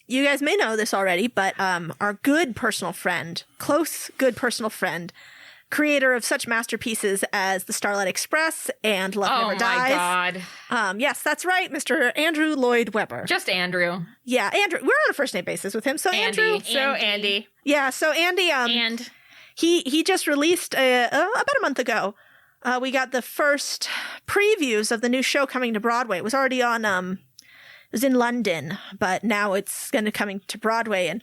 you guys may know this already, but our good personal friend, close good personal friend, creator of such masterpieces as The Starlight Express and Love Never Dies. Oh, my God. Yes, that's right, Mr. Andrew Lloyd Webber. Just Andrew. Yeah, Andrew. We're on a first name basis with him. So Andrew. Andy. Yeah, so Andy. And he just released about a month ago. We got the first previews of the new show coming to Broadway. It was already on. It was in London, but now it's going to coming to Broadway, and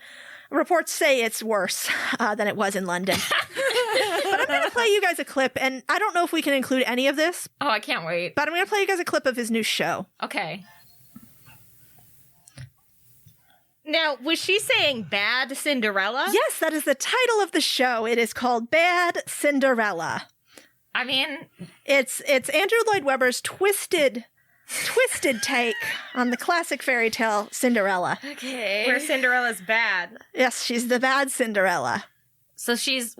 reports say it's worse than it was in London. But I'm going to play you guys a clip, and I don't know if we can include any of this. Oh, I can't wait. But I'm going to play you guys a clip of his new show. Okay. now, was she saying Bad Cinderella? Yes, that is the title of the show. It is called Bad Cinderella. I mean, It's Andrew Lloyd Webber's twisted take on the classic fairy tale Cinderella. okay. Where Cinderella's bad. Yes, she's the bad Cinderella. So she's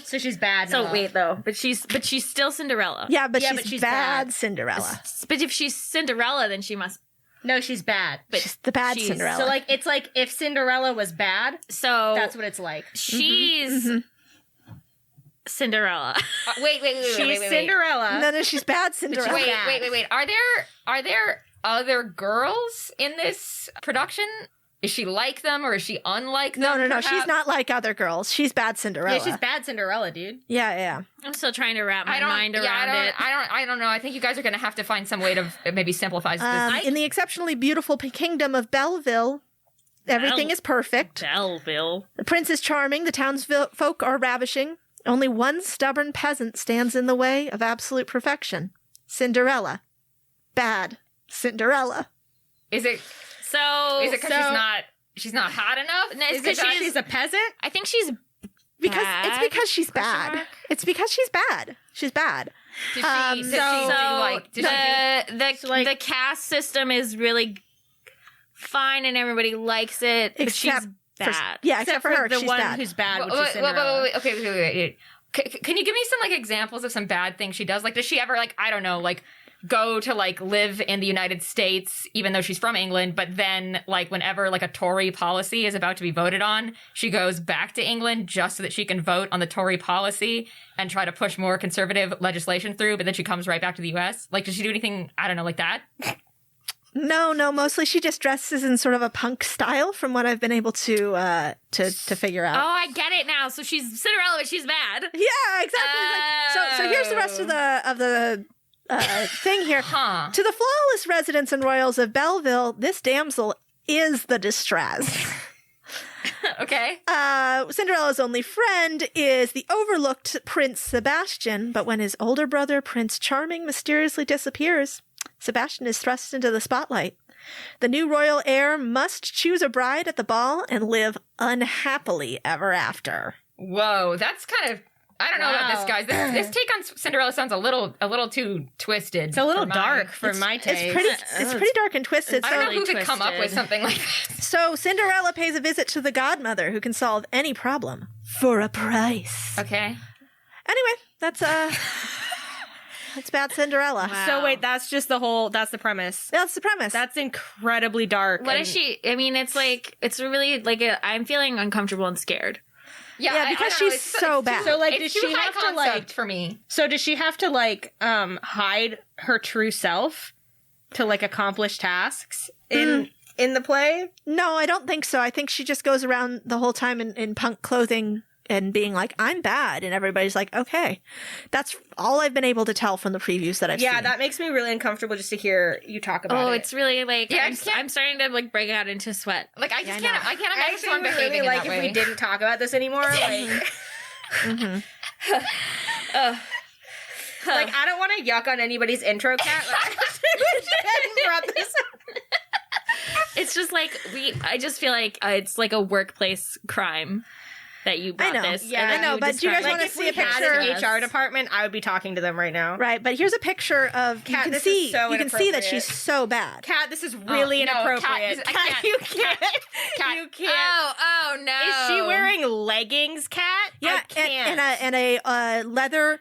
So she's bad. So now. wait though, but she's still Cinderella. Yeah, but Yeah, she's, but she's bad bad. Cinderella. But if she's Cinderella, then she must. No, she's bad. But She's the bad she's- Cinderella. So like it's like if Cinderella was bad, So that's what it's like. she's Cinderella. Wait. She's Cinderella. no, she's bad Cinderella. Wait. Are there other girls in this production? Is she like them or is she unlike them? No, perhaps? she's not like other girls. She's bad Cinderella. Yeah, she's bad Cinderella, dude. Yeah. I'm still trying to wrap my mind around it. I don't know. I think you guys are going to have to find some way to maybe simplify this. In the exceptionally beautiful kingdom of Belleville, everything is perfect. Belleville. The prince is charming. The townsfolk are ravishing. Only one stubborn peasant stands in the way of absolute perfection. Cinderella. Bad Cinderella. Is it because she's not hot enough? No, it's Is it 'cause because she's a peasant? I think she's Because it's because she's bad. mark? It's because she's bad. She's bad. Did she the caste system is really fine and everybody likes it, but she's bad. Except for her, the she's one bad. who's bad, which is Cinderella. Wait. Okay, wait. Can you give me some like examples of some bad things she does? Like, does she ever like I don't know like go to like live in the United States even though she's from England, but then like whenever like a Tory policy is about to be voted on, she goes back to England just so that she can vote on the Tory policy and try to push more conservative legislation through, but then she comes right back to the US? Like, does she do anything I don't know like that? No, mostly she just dresses in sort of a punk style from what I've been able to figure out. Oh, I get it now. So she's Cinderella, but she's bad. Yeah, exactly. So here's the rest of the thing here. Huh. To the flawless residents and royals of Belleville, this damsel is the distress. Okay. Cinderella's only friend is the overlooked Prince Sebastian, but when his older brother, Prince Charming, mysteriously disappears, Sebastian is thrust into the spotlight. The new royal heir must choose a bride at the ball and live unhappily ever after. Whoa, that's kind of I don't know about this, guys. This take on Cinderella sounds a little too twisted. It's a little dark for my taste. It's pretty dark and twisted. I don't know really who could come up with twisted. something like this. So Cinderella pays a visit to the godmother who can solve any problem for a price. Okay. Anyway, that's bad Cinderella. Wow. So wait, that's the premise. That's the premise. That's incredibly dark. What and- is she? I mean, it's like, it's really like, I'm feeling uncomfortable and scared. Yeah, because I don't know, she's it's so bad. So like, It's does too she high have to concept like? for me? So does she have to like hide her true self to like accomplish tasks in the play? No, I don't think so. I think she just goes around the whole time in punk clothing and being like, I'm bad. And everybody's like, okay. That's all I've been able to tell from the previews that I've seen. Yeah, that makes me really uncomfortable just to hear you talk about it. Oh, it's really like, Yeah, I I'm, just can't- I'm starting to like break out into sweat. Like I just can't. I can't I imagine actually someone would behaving really in like that if way. we didn't talk about this anymore. Like, like I don't want to yuck on anybody's intro, Cat. Like, I just wish I hadn't brought this up. It's just like, I just feel like it's like a workplace crime that you brought know. this. Yeah, and then I know, you but do you guys describe- wanna Like if see we a picture? had an HR department, I would be talking to them right now. Right, but here's a picture of Kat, you this can is see so you can see that inappropriate. she's so bad. Cat, this is really no, inappropriate. Kat, I can't. You can't. Kat. You can't. Oh no. Is she wearing leggings, Cat? Yeah, I can't. and a leather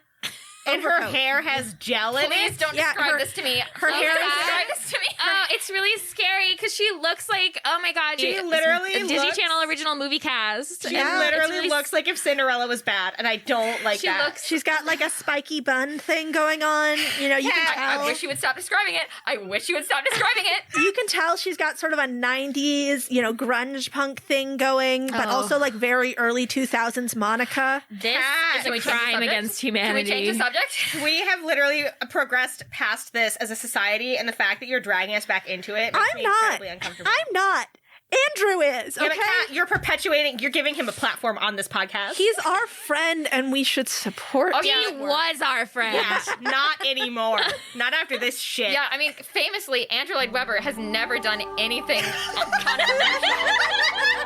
And her overcoat. hair has gel in Please it. don't Yeah, describe her- this to me. her hair Don't is- describe this to me. Oh, it's really scary because she looks like, oh my god, She literally a Disney looks- Channel original movie cast. She Yeah, literally it's really looks like if Cinderella was bad, and I don't like She that. looks- She's got like a spiky bun thing going on. You know, you can tell. I wish you would stop describing it. I wish you would stop describing it. You can tell she's got sort of a 90s, you know, grunge punk thing going, but Oh. also like very early 2000s Monica. This is Can a we change the crime subject? against Can we humanity. change the subject? We have literally progressed past this as a society, and the fact that you're dragging us back into it makes me I'm not. incredibly uncomfortable. I'm not. Andrew is, Yeah, okay? but Kat, you're perpetuating, you're giving him a platform on this podcast. He's our friend and we should support Oh, him. yeah. He was our friend. yeah, not anymore. Not after this shit. Yeah, I mean, famously, Andrew Lloyd Webber has never done anything controversial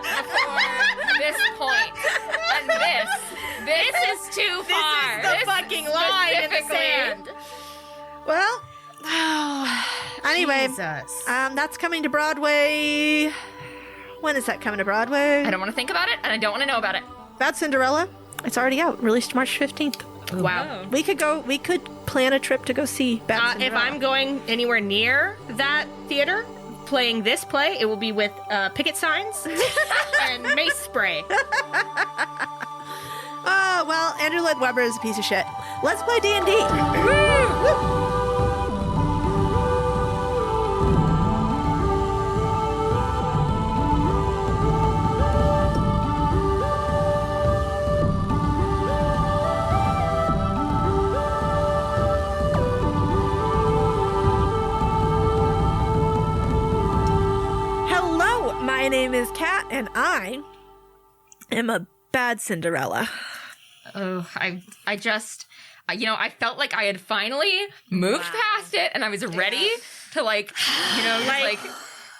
before this point. And this is too far. This is the fucking line in the specifically- sand. Well, anyway, Jesus. that's coming to Broadway. When is that coming to Broadway? I don't want to think about it, and I don't want to know about it. Bad Cinderella. It's already out. Released March 15th. Wow. We could plan a trip to go see Bad If Cinderella. I'm going anywhere near that theater playing this play, it will be with picket signs and mace spray. Oh, well, Andrew Lloyd Webber is a piece of shit. Let's play D&D. Hello, my name is Kat, and I am a bad Cinderella. Oh, I just, I felt like I had finally moved past it, and I was ready to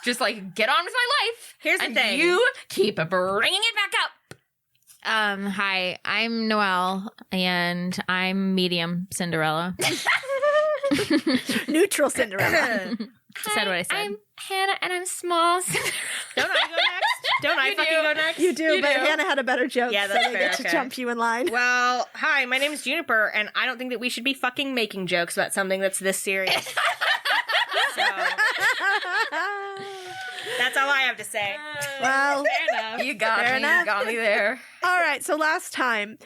just get on with my life. Here's the and thing. you keep bringing it back up. Hi, I'm Noelle, and I'm medium Cinderella. Neutral Cinderella. Said what I said. I'm Hannah, and I'm small. Don't I go next? Don't I You fucking do. go next? You do, but Hannah had a better joke, Yeah, so that's they fair, get to okay. jump you in line. Well, hi, my name is Juniper, and I don't think that we should be fucking making jokes about something that's this serious. So, that's all I have to say. Well, You got Fair me. enough. You got me there. all right, so last time,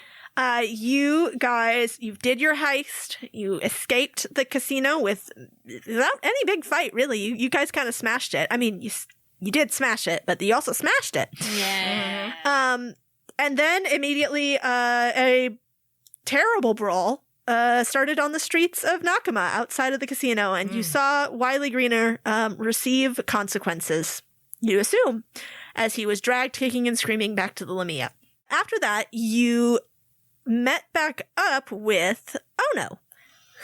you guys, you did your heist. You escaped the casino without any big fight, really. You guys kind of smashed it. I mean, you did smash it, but you also smashed it. Yeah. And then immediately a terrible brawl started on the streets of Nakama outside of the casino, and you saw Wiley Greener receive consequences, you assume, as he was dragged kicking and screaming back to the Lamia. After that, you met back up with Ono,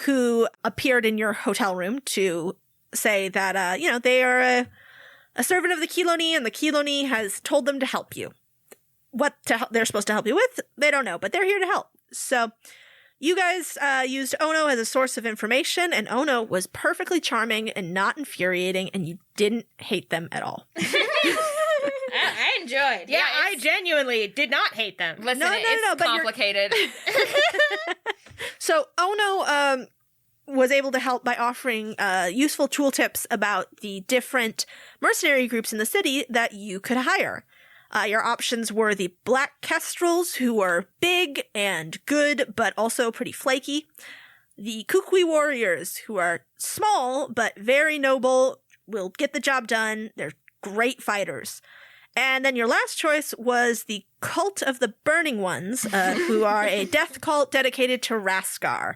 who appeared in your hotel room to say that, they are a servant of the Kiloni, and the Kiloni has told them to help you. What they're supposed to help you with, they don't know, but they're here to help. So you guys used Ono as a source of information, and Ono was perfectly charming and not infuriating, and you didn't hate them at all. I enjoyed. Yeah, I genuinely did not hate them. Listen, No, it's but you're- complicated. So Ono was able to help by offering useful tooltips about the different mercenary groups in the city that you could hire. Your options were the Black Kestrels, who were big and good, but also pretty flaky. The Kukui Warriors, who are small, but very noble, will get the job done. They're great fighters. And then your last choice was the Cult of the Burning Ones, who are a death cult dedicated to Raskar.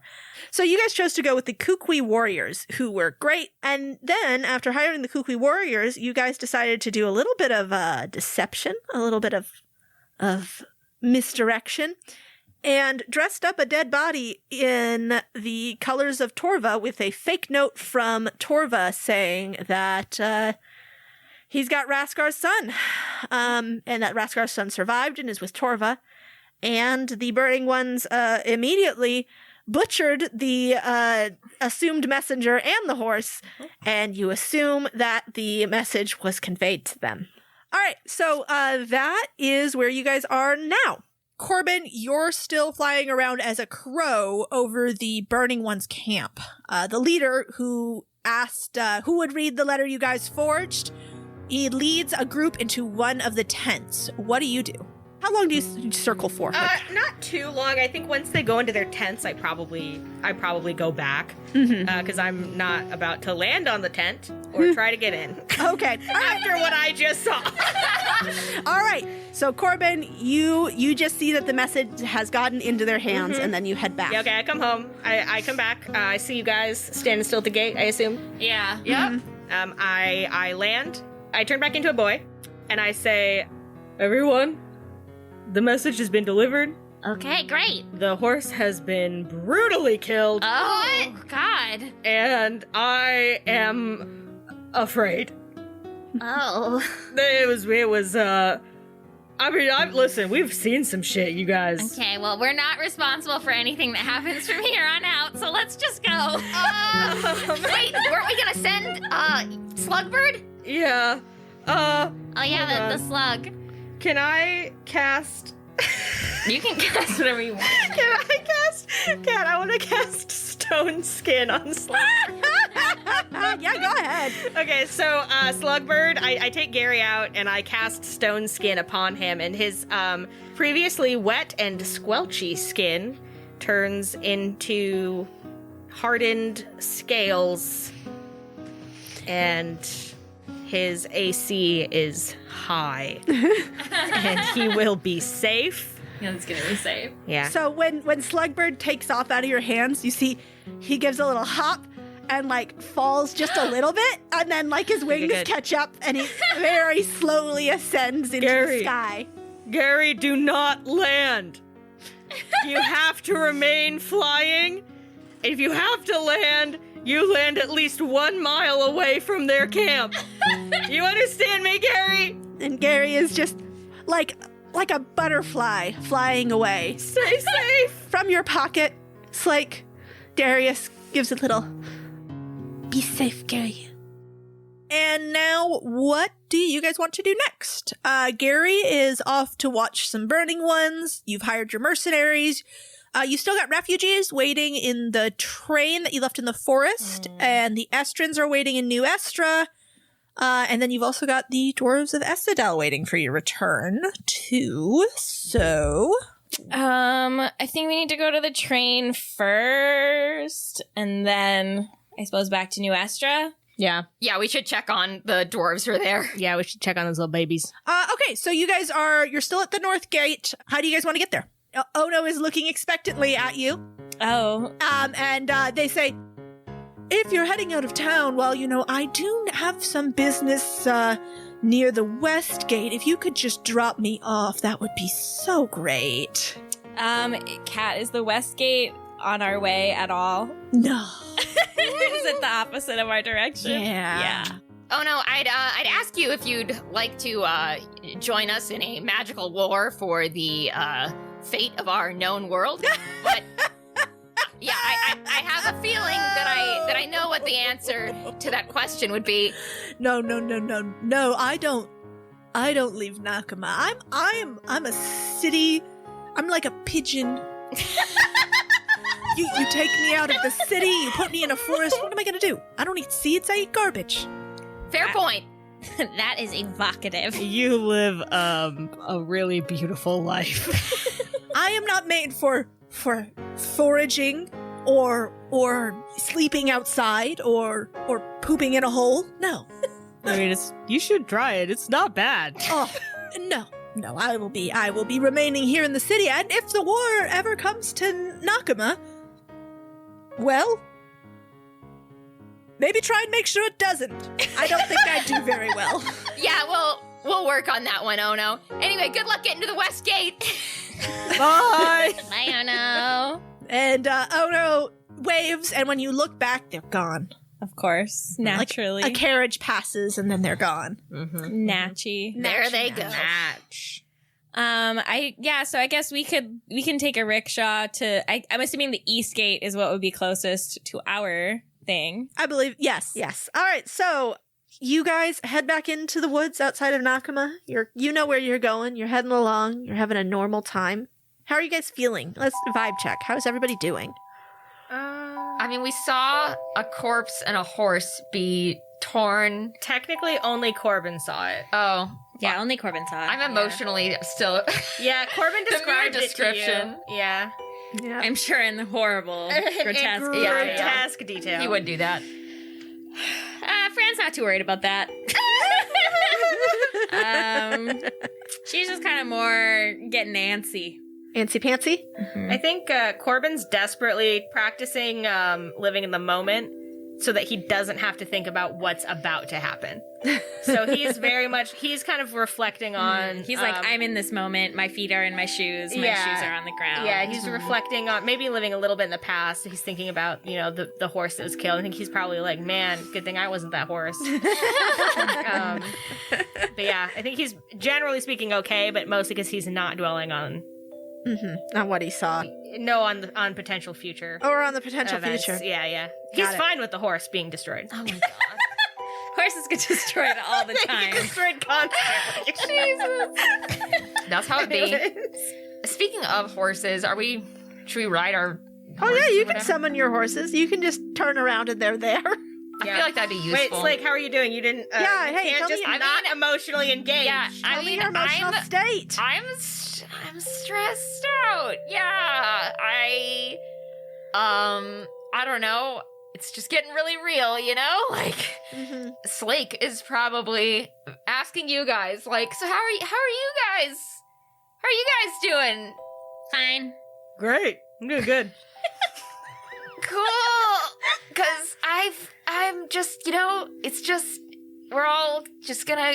So you guys chose to go with the Kukui Warriors, who were great. And then, after hiring the Kukui Warriors, you guys decided to do a little bit of deception, a little bit of misdirection, and dressed up a dead body in the colors of Torva with a fake note from Torva saying that he's got Raskar's son, and that Raskar's son survived and is with Torva. And the Burning Ones immediately butchered the assumed messenger and the horse, and you assume that the message was conveyed to them. All right, so that is where you guys are now. Corbin, you're still flying around as a crow over the Burning One's camp. The leader who asked who would read the letter you guys forged, he leads a group into one of the tents. What do you do? How long do you circle for? Not too long. I think once they go into their tents, I probably go back because I'm not about to land on the tent or try to get in. Okay. After what I just saw. All right. So Corbin, you just see that the message has gotten into their hands, and then you head back. Yeah, okay, I come home. I come back. I see you guys standing still at the gate, I assume. Yeah. Yep. I land. I turn back into a boy, and I say, "Everyone, the message has been delivered. Okay, great. The horse has been brutally killed, Oh, God. and I am afraid." Oh. Listen, we've seen some shit, you guys. Okay, well, we're not responsible for anything that happens from here on out, so let's just go. Wait, weren't we gonna send Slugbird? Yeah. Oh, yeah, Hold on. the slug. Can I cast... You can cast whatever you want. I want to cast Stone Skin on Slake. Yeah, go ahead. Okay, so Slugbird, I take Gary out and I cast Stone Skin upon him, and his previously wet and squelchy skin turns into hardened scales, and his AC is high, and he will be safe. Yeah, that's gonna be safe. Yeah. So when Slugbird takes off out of your hands, you see he gives a little hop and like falls just a little bit, and then like his wings good. catch up and he very slowly ascends into Gary. the sky. Gary, do not land. You have to remain flying. If you have to land, you land at least 1 mile away from their camp. You understand me, Gary? And Gary is just like a butterfly flying away. Stay safe. From your pocket, Slake, Darius gives a little, "Be safe, Gary." And now, what do you guys want to do next? Gary is off to watch some Burning Ones. You've hired your mercenaries. You still got refugees waiting in the train that you left in the forest, and the Estrans are waiting in New Estra. And then you've also got the Dwarves of Essadel waiting for your return, too. So... I think we need to go to the train first, and then I suppose back to New Estra. Yeah. Yeah, we should check on the dwarves who are there. Yeah, we should check on those little babies. Okay, so you guys you're still at the North Gate. How do you guys want to get there? Ono is looking expectantly at you. Oh. And they say, "If you're heading out of town, well, I do have some business near the West Gate. If you could just drop me off, that would be so great." Kat, is the West Gate on our way at all? No. Is it the opposite of our direction? Yeah. Oh no, I'd ask you if you'd like to join us in a magical war for the fate of our known world. But yeah, I have a feeling that I know what the answer to that question would be. No, I don't leave Nakama. I'm a city. I'm like a pigeon. You take me out of the city, you put me in a forest, what am I gonna do? I don't eat seeds, I eat garbage. Fair point. That is evocative. You live a really beautiful life. I am not made for foraging or sleeping outside or pooping in a hole. No. I mean, you should try it. It's not bad. Oh, no, I will be remaining here in the city, and if the war ever comes to Nakama, well, maybe try and make sure it doesn't. I don't think I do very well. Yeah, we'll work on that one, Ono. Anyway, good luck getting to the West Gate. Bye. I don't know. And Ono waves, and when you look back, they're gone. Of course. Naturally. Like a carriage passes, and then they're gone. Natchy. There they go. Match. So I guess we can take a rickshaw to I'm assuming the East Gate is what would be closest to our thing. I believe, yes. All right, so you guys head back into the woods outside of Nakama. You know where you're going. You're heading along. You're having a normal time. How are you guys feeling? Let's vibe check. How's everybody doing? I mean, we saw a corpse and a horse be torn. Technically, only Corbin saw it. Oh. Yeah, only Corbin saw it. I'm emotionally still... Yeah, Corbin The described mere it to description. you. Yeah. Yeah. I'm sure in horrible, grotesque. Grotesque detail. He would do that. Fran's not too worried about that. She's just kind of more getting antsy. Antsy pantsy? I think Corbin's desperately practicing living in the moment so that he doesn't have to think about what's about to happen. So he's kind of reflecting on... He's like, I'm in this moment. My feet are in my shoes. My shoes are on the ground. Yeah, he's reflecting on maybe living a little bit in the past. He's thinking about, the horse that was killed. I think he's probably like, man, good thing I wasn't that horse. But yeah, I think he's generally speaking okay, but mostly because he's not dwelling on... On what he saw. No, on potential future. Or on the potential events. future. Yeah. He's Got it. fine with the horse being destroyed. Oh my god. Horses get destroyed all the time. Destroyed constantly. Jesus. That's how it be. Speaking of horses, should we ride our Oh horses yeah, you or can whatever? summon your horses. You can just turn around and they're there. I feel like that'd be useful. Wait, Slake, how are you doing? You didn't. Yeah, you hey, can't tell just me- I not mean- emotionally engaged. Yeah, Tell me your emotional state. I'm stressed out. Yeah, I don't know. It's just getting really real, Like, Slake is probably asking you guys, like, so how are you guys? How are you guys doing? Fine. Great. I'm doing good. Cool. Because I'm just, it's just, we're all just gonna,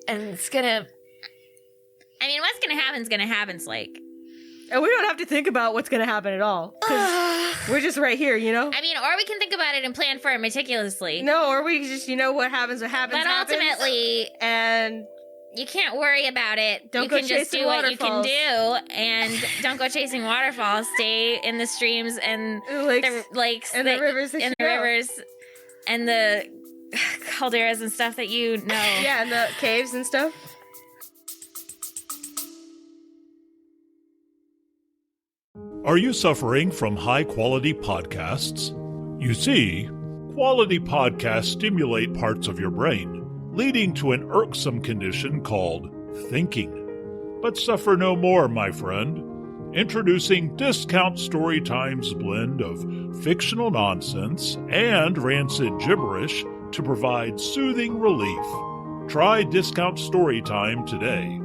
and it's gonna. I mean, what's gonna happen is gonna happen, Slake. And we don't have to think about what's going to happen at all. 'Cause we're just right here, I mean, or we can think about it and plan for it meticulously. No, or we just, what happens, But happens. ultimately, And you can't worry about it. Don't you go can just chasing do what you can waterfalls. do, and don't go chasing waterfalls. Stay in the streams and the lakes and the rivers that and you the know. rivers and the calderas and stuff that you know. Yeah, and the caves and stuff. Are you suffering from high-quality podcasts? You see, quality podcasts stimulate parts of your brain, leading to an irksome condition called thinking. But suffer no more, my friend. Introducing Discount Storytime's blend of fictional nonsense and rancid gibberish to provide soothing relief. Try Discount Storytime today.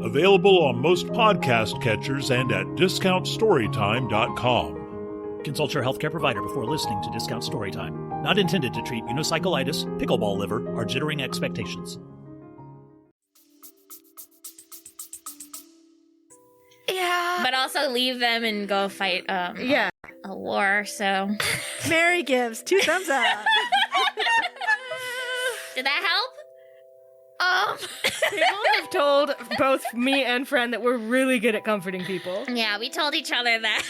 Available on most podcast catchers and at discountstorytime.com. Consult your healthcare provider before listening to Discount Storytime. Not intended to treat unicyclitis, pickleball liver, or jittering expectations. Yeah. But also leave them and go fight a war. So Mary gives 2 thumbs up. did that help? People have told both me and Fran that we're really good at comforting people. Yeah, we told each other that.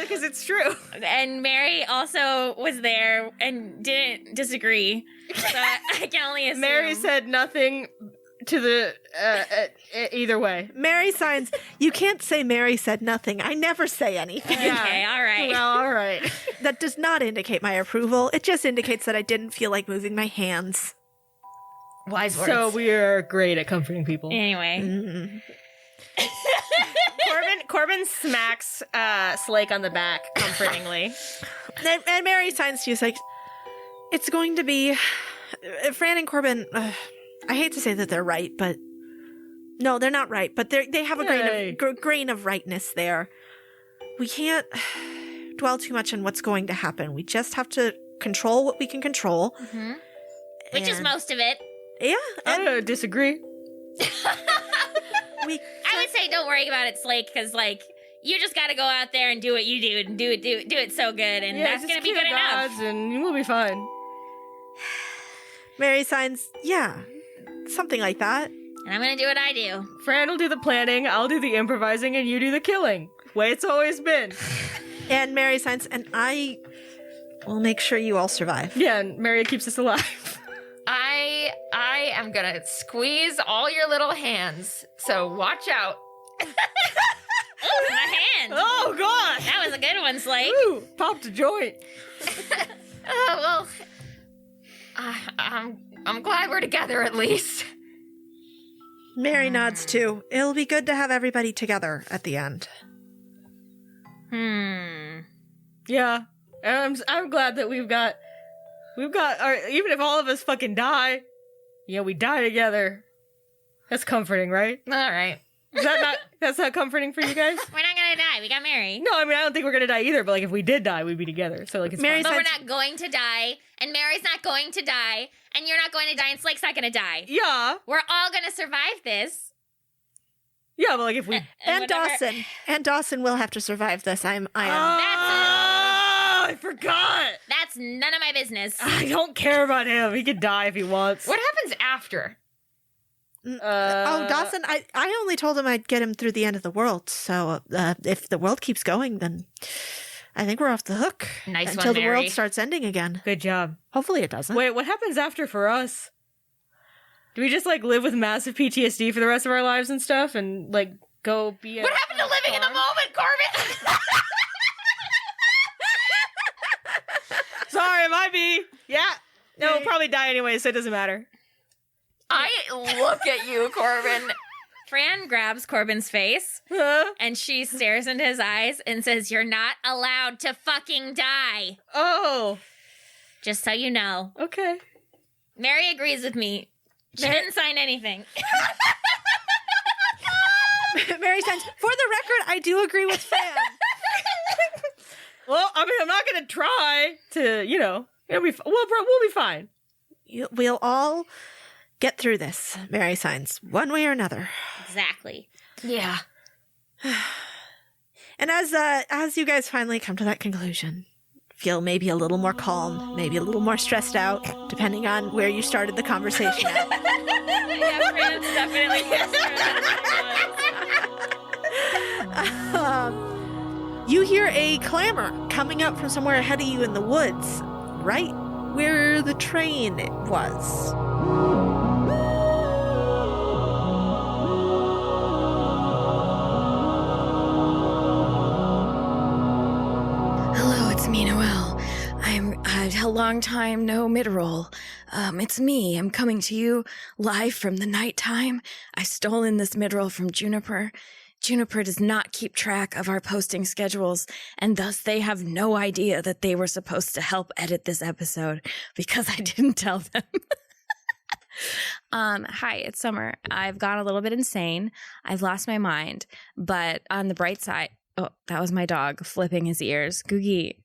Because it's true. And Mary also was there and didn't disagree. So I can only assume. Mary said nothing to the either way. Mary signs. You can't say Mary said nothing. I never say anything. Okay, all right. Well, all right. That does not indicate my approval. It just indicates that I didn't feel like moving my hands. Wise words. So we are great at comforting people. Anyway. Corbin smacks Slake on the back comfortingly. And Mary signs to you, like, it's going to be... Fran and Corbin, I hate to say that they're right, but... No, they're not right, but they have a grain of rightness there. We can't dwell too much on what's going to happen. We just have to control what we can control. Mm-hmm. Which is And- most of it. Yeah. I And don't disagree. we... I would say don't worry about it, Slake, because, like, you just got to go out there and do what you do and do it so good, and that's just going to be keep good the enough. gods and we'll be fine. Mary signs, yeah, something like that. And I'm going to do what I do. Fran will do the planning, I'll do the improvising, and you do the killing. Way it's always been. And Mary signs, and I will make sure you all survive. Yeah, and Mary keeps us alive. I I am gonna squeeze all your little hands. So watch out. Oh, my hand. Oh, God. That was a good one, Slake. Ooh, popped a joint. Well, I'm glad we're together at least. Mary nods too. It'll be good to have everybody together at the end. Yeah. And I'm glad that we've got our, even if all of us fucking die, we die together. That's comforting, right? All right. That's not comforting for you guys? We're not gonna die. We got married. No, I mean, I don't think we're gonna die either, but like if we did die, we'd be together. So like it's Mary's fine. But we're not going to die, and Mary's not going to die, and you're not going to die, and Slake's not gonna die. Yeah. We're all gonna survive this. Yeah, but like if we And whatever- Dawson will have to survive this. I am. I forgot. That's none of my business. I don't care about him. He could die if he wants. What happens after? Dawson, I only told him I'd get him through the end of the world. So if the world keeps going, then I think we're off the hook. Nice one, until the Mary. world starts ending again. Good job. Hopefully it doesn't. Wait, what happens after for us? Do we just like live with massive PTSD for the rest of our lives and stuff, and like go be? What happened to living in the moment, Corbin? Sorry, it might be. Yeah. No, we'll probably die anyway, so it doesn't matter. I look at you, Corbin. Fran grabs Corbin's face, Huh? and she stares into his eyes and says, "You're not allowed to fucking die." Oh, Just so you know. okay. Mary agrees with me. She didn't sign anything. Mary says, for the record, I do agree with Fran. Well, I mean, I'm not gonna try to, it'll be. We'll be fine. We'll all get through this, Mary signs, one way or another. Exactly. Yeah. And as you guys finally come to that conclusion, feel maybe a little more calm, maybe a little more stressed out, depending on where you started the conversation at. Yeah, Fran's definitely You hear a clamor coming up from somewhere ahead of you in the woods, right where the train was. Hello, it's me, Noelle. I'm a long time no mid-roll. It's me. I'm coming to you live from the nighttime. I've stolen this mid-roll from Juniper. Juniper does not keep track of our posting schedules, and thus they have no idea that they were supposed to help edit this episode because I didn't tell them. Hi, it's Summer. I've gone a little bit insane. I've lost my mind, but on the bright side, oh, that was my dog flipping his ears. Googie,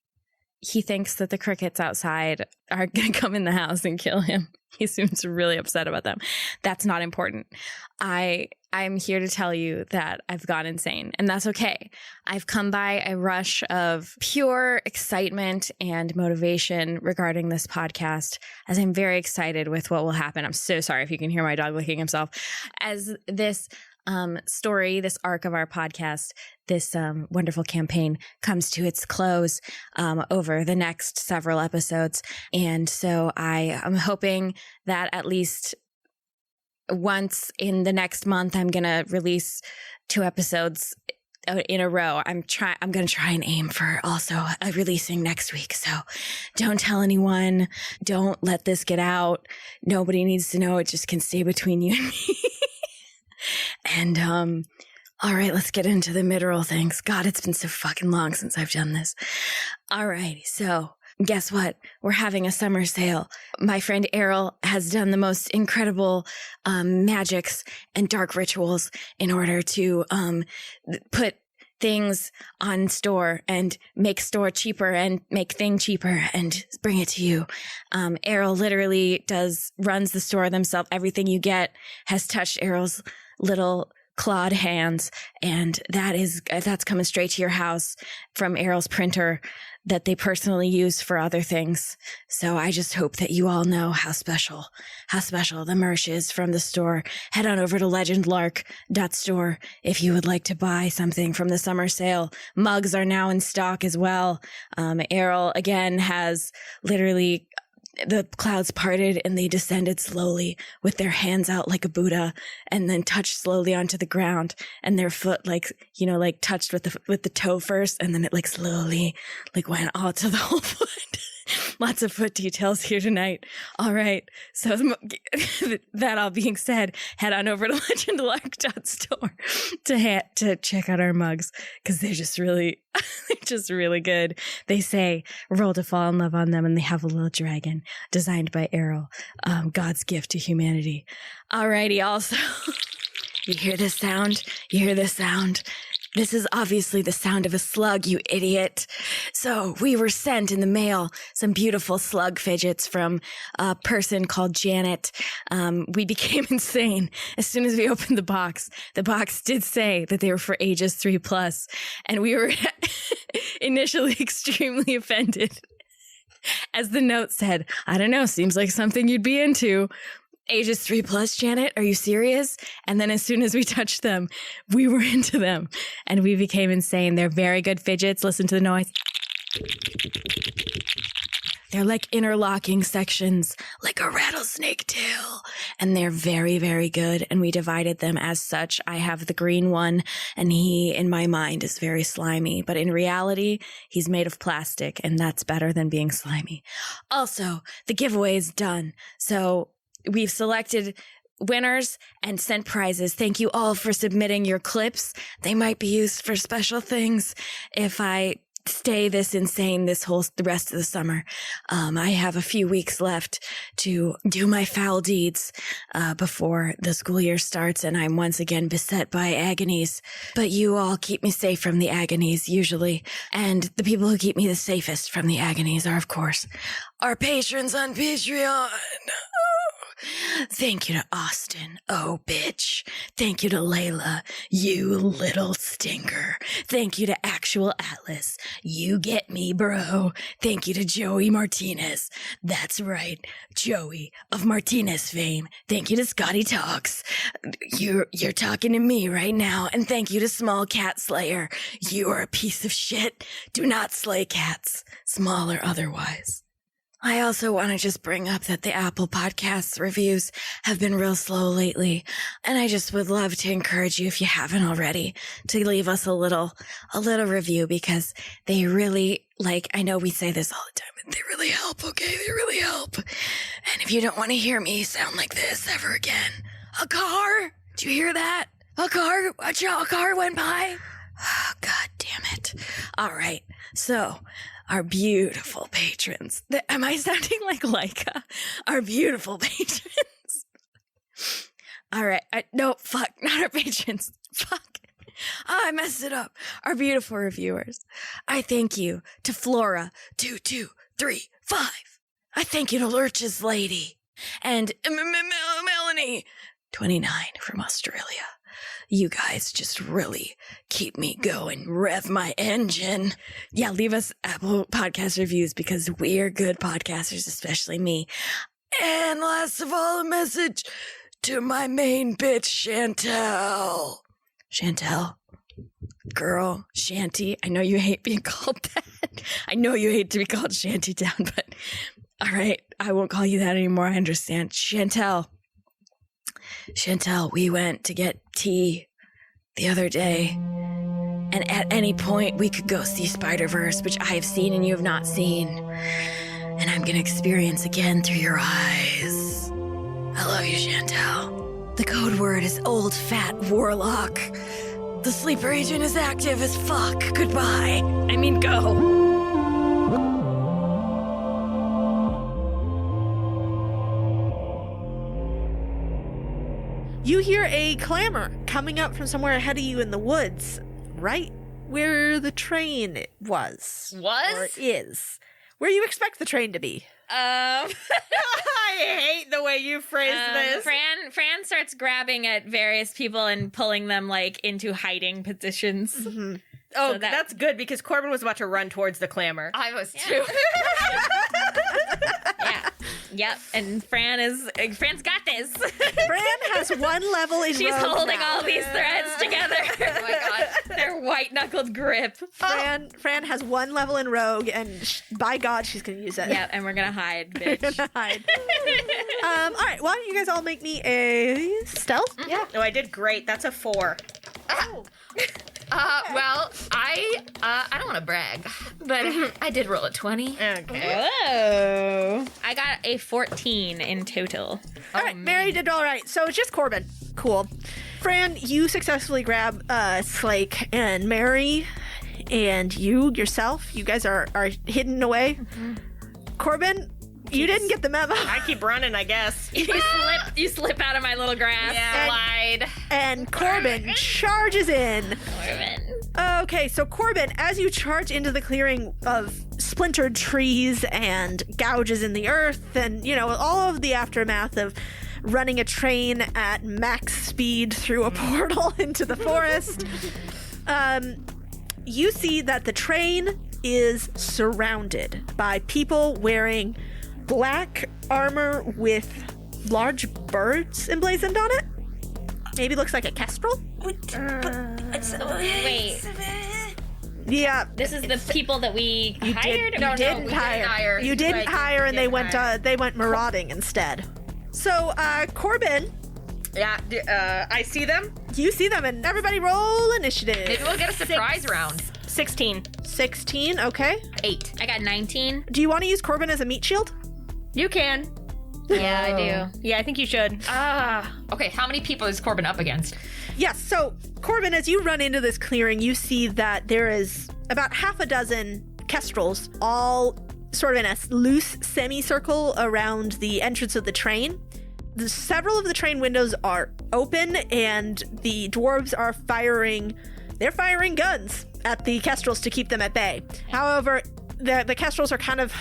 he thinks that the crickets outside are going to come in the house and kill him. He seems really upset about them. That's not important. I'm here to tell you that I've gone insane, and that's okay. I've come by a rush of pure excitement and motivation regarding this podcast, as I'm very excited with what will happen. I'm so sorry if you can hear my dog licking himself. As this story, this arc of our podcast, this wonderful campaign comes to its close over the next several episodes. And so I am hoping that at least once in the next month, I'm going to release 2 episodes in a row. I'm going to try and aim for also releasing next week. So don't tell anyone. Don't let this get out. Nobody needs to know. It just can stay between you and me. And, all right, let's get into the mid-roll things. God, it's been so fucking long since I've done this. All righty. So guess what? We're having a summer sale. My friend Errol has done the most incredible magics and dark rituals in order to put things on store and make store cheaper and make thing cheaper and bring it to you. Errol literally runs the store themselves. Everything you get has touched Errol's little clawed hands, and that's coming straight to your house from Errol's printer that they personally use for other things. So I just hope that you all know how special the merch is from the store. Head on over to legendlark.store if you would like to buy something from the summer sale. Mugs are now in stock as well. Errol again has literally the clouds parted and they descended slowly with their hands out like a Buddha and then touched slowly onto the ground, and their foot like touched with the toe first, and then it like slowly like went all to the whole foot. Lots of foot details here tonight. All right. So that all being said, head on over to legendlark.store to check out our mugs, because they're just really good. They say roll to fall in love on them, and they have a little dragon designed by Errol, God's gift to humanity. Alrighty. Also, you hear this sound? This is obviously the sound of a slug, you idiot. So we were sent in the mail some beautiful slug fidgets from a person called Janet. We became insane as soon as we opened the box. The box did say that they were for ages 3+, and we were initially extremely offended. As the note said, I don't know, seems like something you'd be into. Ages 3+, Janet? Are you serious? And then as soon as we touched them, we were into them and we became insane. They're very good fidgets. Listen to the noise. They're like interlocking sections, like a rattlesnake tail. And they're very, very good. And we divided them as such. I have the green one, and he, in my mind, is very slimy. But in reality, he's made of plastic, and that's better than being slimy. Also, the giveaway is done. So we've selected winners and sent prizes. Thank you all for submitting your clips. They might be used for special things if I stay this insane the rest of the summer. I have a few weeks left to do my foul deeds before the school year starts, and I'm once again beset by agonies. But you all keep me safe from the agonies, usually. And the people who keep me the safest from the agonies are, of course, our patrons on Patreon. Thank you to Austin. Oh, bitch. Thank you to Layla. You little stinker. Thank you to Actual Atlas. You get me, bro. Thank you to Joey Martinez. That's right. Joey of Martinez fame. Thank you to Scotty Talks. You're talking to me right now. And thank you to Small Cat Slayer. You are a piece of shit. Do not slay cats, small or otherwise. I also want to just bring up that the Apple Podcasts reviews have been real slow lately, and I just would love to encourage you, if you haven't already, to leave us a little review, because they really, I know we say this all the time, but they really help, okay? They really help. And if you don't want to hear me sound like this ever again, a car? Did you hear that? A car went by? Oh, God damn it. All right, so our beautiful patrons. Am I sounding like Leica? Our beautiful patrons. All right. No, fuck. Not our patrons. Fuck. Oh, I messed it up. Our beautiful reviewers. I thank you to Flora2235. I thank you to Lurch's Lady. And Melanie 29 from Australia. You guys just really keep me going. Rev my engine. Yeah, leave us Apple Podcast reviews, because we're good podcasters, especially me. And last of all, a message to my main bitch, Chantel. Chantel. Girl, Shanty. I know you hate being called that. I know you hate to be called Shanty Town, but all right, I won't call you that anymore. I understand. Chantel, we went to get tea the other day, and at any point we could go see Spider-Verse, which I have seen and you have not seen, and I'm gonna experience again through your eyes. I love you, Chantel. The code word is old fat warlock. The sleeper agent is active as fuck. Goodbye. I mean, go. You hear a clamor coming up from somewhere ahead of you in the woods, right where the train was. Or is. Where you expect the train to be. I hate the way you phrased this. Fran starts grabbing at various people and pulling them into hiding positions. Mm-hmm. Oh, so that's good, because Corbin was about to run towards the clamor. I was too. Yeah. Yep, and Fran's got this. Fran has 1 level in She's rogue holding now. all these threads together. Oh my god. Their white-knuckled grip. Fran has 1 level in rogue, and by God, she's gonna use it. Yep, and we're gonna hide, We're bitch. gonna hide. All right, why don't you guys all make me a stealth? Yeah. Oh, I did great. That's a 4. Well, I don't want to brag, but I did roll a 20. Okay. Oh. I got a 14 in total. All right, Mary did all right. So it's just Corbin. Cool. Fran, you successfully grab Slake, and Mary and you yourself, you guys are hidden away. Corbin, you didn't get the memo. I keep running, I guess. You slip out of my little grass. Yeah, lied. And Corbin charges in. Okay, so Corbin, as you charge into the clearing of splintered trees and gouges in the earth, and, you know, all of the aftermath of running a train at max speed through a portal into the forest, you see that the train is surrounded by people wearing black armor with large birds emblazoned on it. Maybe looks like a kestrel. Wait, Yeah, this is the people that we hired? you didn't hire. You didn't Right, hire, and they didn't went marauding instead. So, Corbin, Yeah, I see them. you see them, and everybody roll initiative. Maybe we'll get a surprise round. 16. 16, okay. 8. I got 19. Do you want to use Corbin as a meat shield? You can. Yeah, I do. Yeah, I think you should. Okay, how many people is Corbin up against? Yes, so Corbin, as you run into this clearing, you see that there is about half a dozen kestrels, all sort of in a loose semicircle around the entrance of the train. Several of the train windows are open, and the dwarves are firing guns at the kestrels to keep them at bay. However, the kestrels are kind of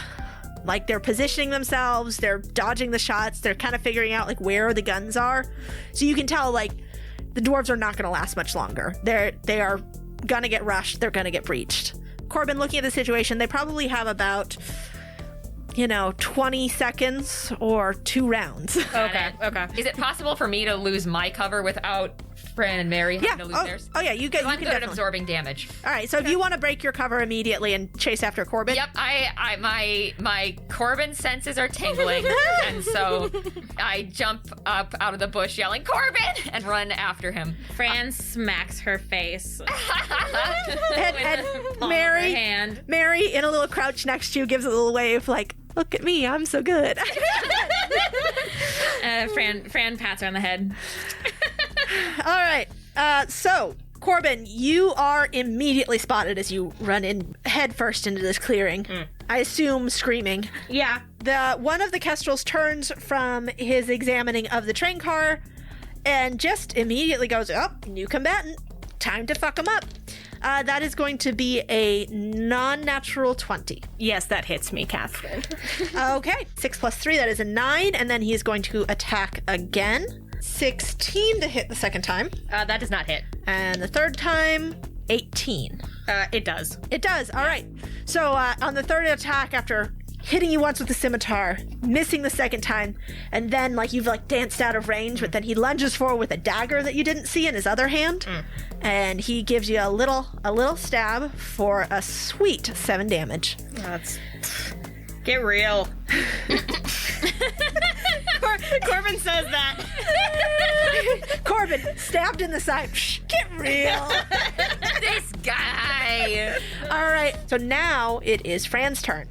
like, they're positioning themselves, they're dodging the shots, they're kind of figuring out like where the guns are. So you can tell like the dwarves are not going to last much longer. They are going to get rushed, they're going to get breached. Corbin, looking at the situation, they probably have about 20 seconds or 2 rounds. Okay. Is it possible for me to lose my cover without Fran and Mary having to lose theirs? Oh yeah, you can. I'm You can good at definitely. absorbing damage. All right, so if you want to break your cover immediately and chase after Corbin, Yep, my Corbin senses are tingling, and so I jump up out of the bush yelling, "Corbin!" and run after him. Fran smacks her face. and Palm Mary, of her hand. Mary, in a little crouch next to you, gives a little wave, like, "Look at me, I'm so good." Fran pats her on the head. All right, so Corbin, you are immediately spotted as you run in headfirst into this clearing. I assume screaming. Yeah. One of the kestrels turns from his examining of the train car and just immediately goes, "Oh, new combatant. Time to fuck him up." That is going to be a non-natural 20. Yes, that hits me, Catherine. Okay, 6 plus 3, that is a 9, and then he's going to attack again. 16 to hit the second time, That does not hit. and the third time, 18. It does. It does, all right. So on the third attack, after hitting you once with the scimitar, missing the second time, and then you've danced out of range, but then he lunges forward with a dagger that you didn't see in his other hand, and he gives you a little stab for a sweet 7 damage. That's... Get real. Corbin says that. Corbin, stabbed in the side. Get real. This guy. All right, so now it is Fran's turn.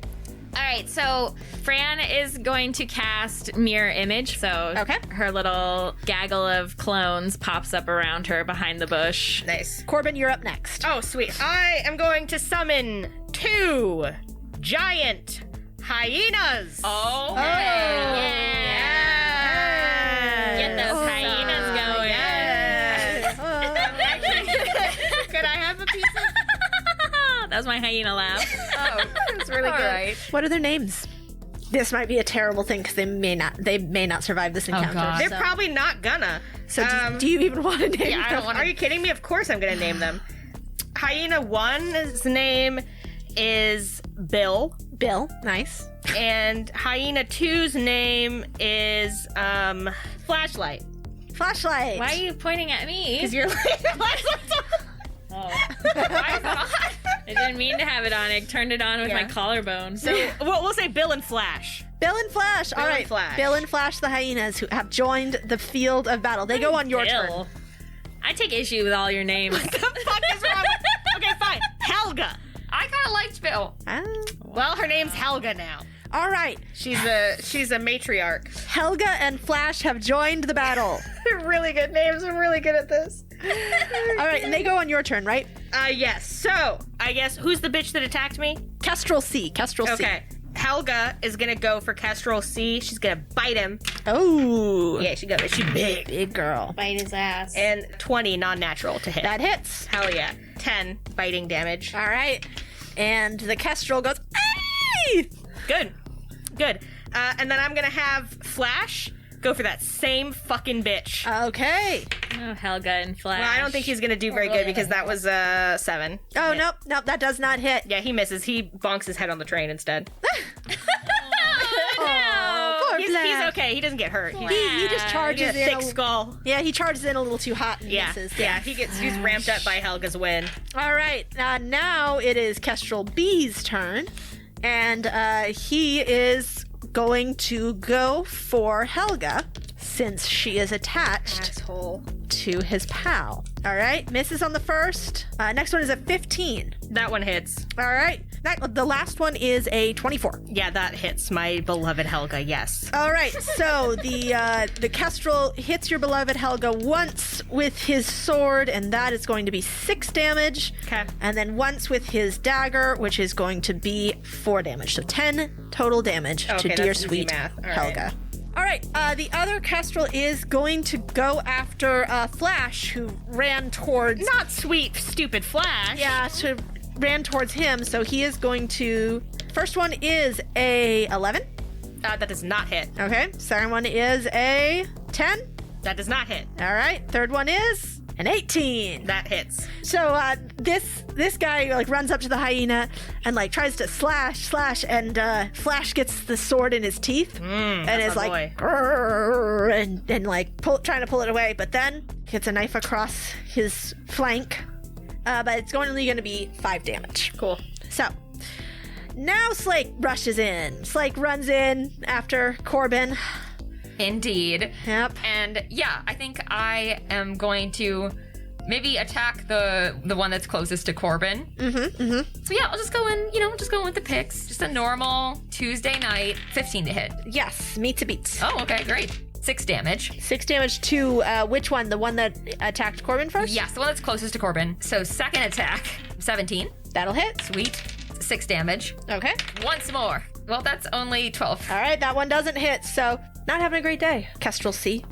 All right, so Fran is going to cast Mirror Image. So Okay. her little gaggle of clones pops up around her behind the bush. Nice. Corbin, you're up next. Oh, sweet. I am going to summon 2 giant hyenas. Oh, Get those hyenas going. Could I have a piece of... That was my hyena laugh. It's really all good. right. What are their names? This might be a terrible thing because they may not survive this encounter. God. They're probably not gonna. So do you even want to name Yeah, I them? don't want Are you kidding me? Of course I'm gonna name them. Hyena 1's name is Bill. Bill, nice. And Hyena 2's name is Flashlight. Flashlight. Why are you pointing at me? Because you're like, Oh. Why is it on? I didn't mean to have it on. I turned it on with my collarbone. so we'll say Bill and Flash. Bill and Flash. All right. and Flash. Bill and Flash, the hyenas who have joined the field of battle. They go on your turn. Bill. I take issue with all your names. What the fuck is wrong with... Okay, fine. Helga. I kind of liked Bill. Ah. Well, her name's Helga now. All right. She's a matriarch. Helga and Flash have joined the battle. They're really good names. I'm really good at this. All right, and they go on your turn, right? Yes. So, I guess, who's the bitch that attacked me? Kestrel C. Kestrel C. Okay. Helga is gonna go for Kestrel C. She's gonna bite him. Oh. Yeah, she's big. Big girl. Bite his ass. And 20 non-natural to hit. That hits. Hell yeah. 10 biting damage. All right. And the Kestrel goes, "Ay!" Good. And then I'm gonna have Flash go for that same fucking bitch. Okay. Oh, Helga and Flash. Well, I don't think he's gonna do very good because that was 7. Oh, nope, that does not hit. Yeah, he misses. He bonks his head on the train instead. Oh, poor He's Flash. okay. He doesn't get hurt. He just charges He's a in. thick skull. Yeah, he charges in a little too hot and misses. He's ramped up by Helga's win. All right. Now it is Kestrel B's turn. And he is going to go for Helga since she is attached Asshole. to his pal. All right. Misses on the first. Next one is a 15. That one hits. All right. The last one is a 24. Yeah, that hits my beloved Helga, yes. All right, so the Kestrel hits your beloved Helga once with his sword, and that is going to be 6 damage. Okay. And then once with his dagger, which is going to be 4 damage. So 10 total damage to Okay, dear that's easy sweet math. All right. Helga. All right, the other Kestrel is going to go after Flash, who ran towards... Not sweet, stupid Flash. Yeah, ran towards him, so he is going to... First one is a 11. That does not hit. Okay, second one is a 10. That does not hit. All right, third one is an 18. That hits. So this guy like runs up to the hyena and like tries to slash, and Flash gets the sword in his teeth and is my like boy. "Grrr," and like trying to pull it away, but then gets a knife across his flank. But it's only going to be 5 damage. Cool. So now Slake rushes in. Slake runs in after Corbin. Indeed. Yep. And yeah, I think I am going to maybe attack the one that's closest to Corbin. So yeah, I'll just go in, just go in with the picks. Just a normal Tuesday night, 15 to hit. Yes, meet to beat. Oh, okay, great. 6 damage. 6 damage to which one? The one that attacked Corbin first? Yes, the one that's closest to Corbin. So second attack, 17. That'll hit. Sweet. 6 damage. Okay. Once more. Well, that's only 12. All right, that one doesn't hit, so not having a great day, Kestrel C.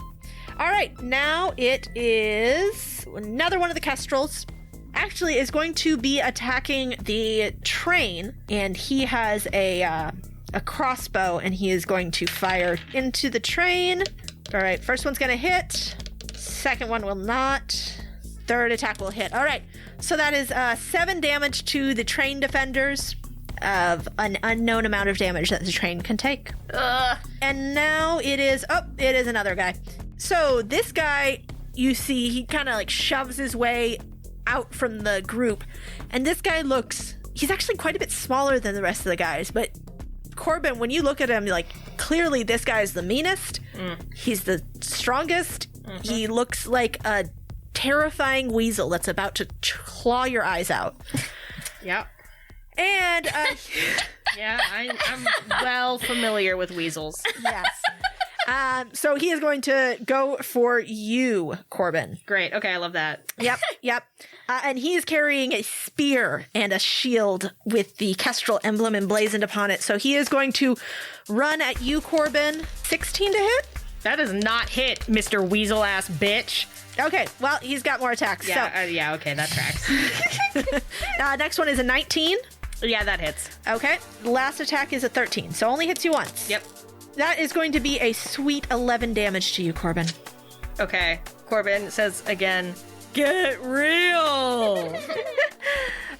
All right, now it is another one of the Kestrels. Actually, is going to be attacking the train, and he has a crossbow, and he is going to fire into the train. All right, first one's going to hit. Second one will not. Third attack will hit. All right, so that is 7 damage to the train defenders of an unknown amount of damage that the train can take. And now it is another guy. So this guy, you see, he kind of like shoves his way out from the group. And this guy he's actually quite a bit smaller than the rest of the guys. But Corbin, when you look at him, like, clearly this guy is the meanest. He's the strongest. He looks like a terrifying weasel that's about to claw your eyes out. Yep. And Yeah, I'm well familiar with weasels. yes. So he is going to go for you, Corbin. Great. Okay, I love that. Yep. And he is carrying a spear and a shield with the Kestrel emblem emblazoned upon it. So he is going to run at you, Corbin. 16 to hit? That does not hit, Mr. Weasel ass bitch. Okay, well, he's got more attacks. Yeah, okay, that tracks. Next one is a 19. Yeah, that hits. Okay, last attack is a 13, so only hits you once. Yep. That is going to be a sweet 11 damage to you, Corbin. Okay, Corbin says again, get real.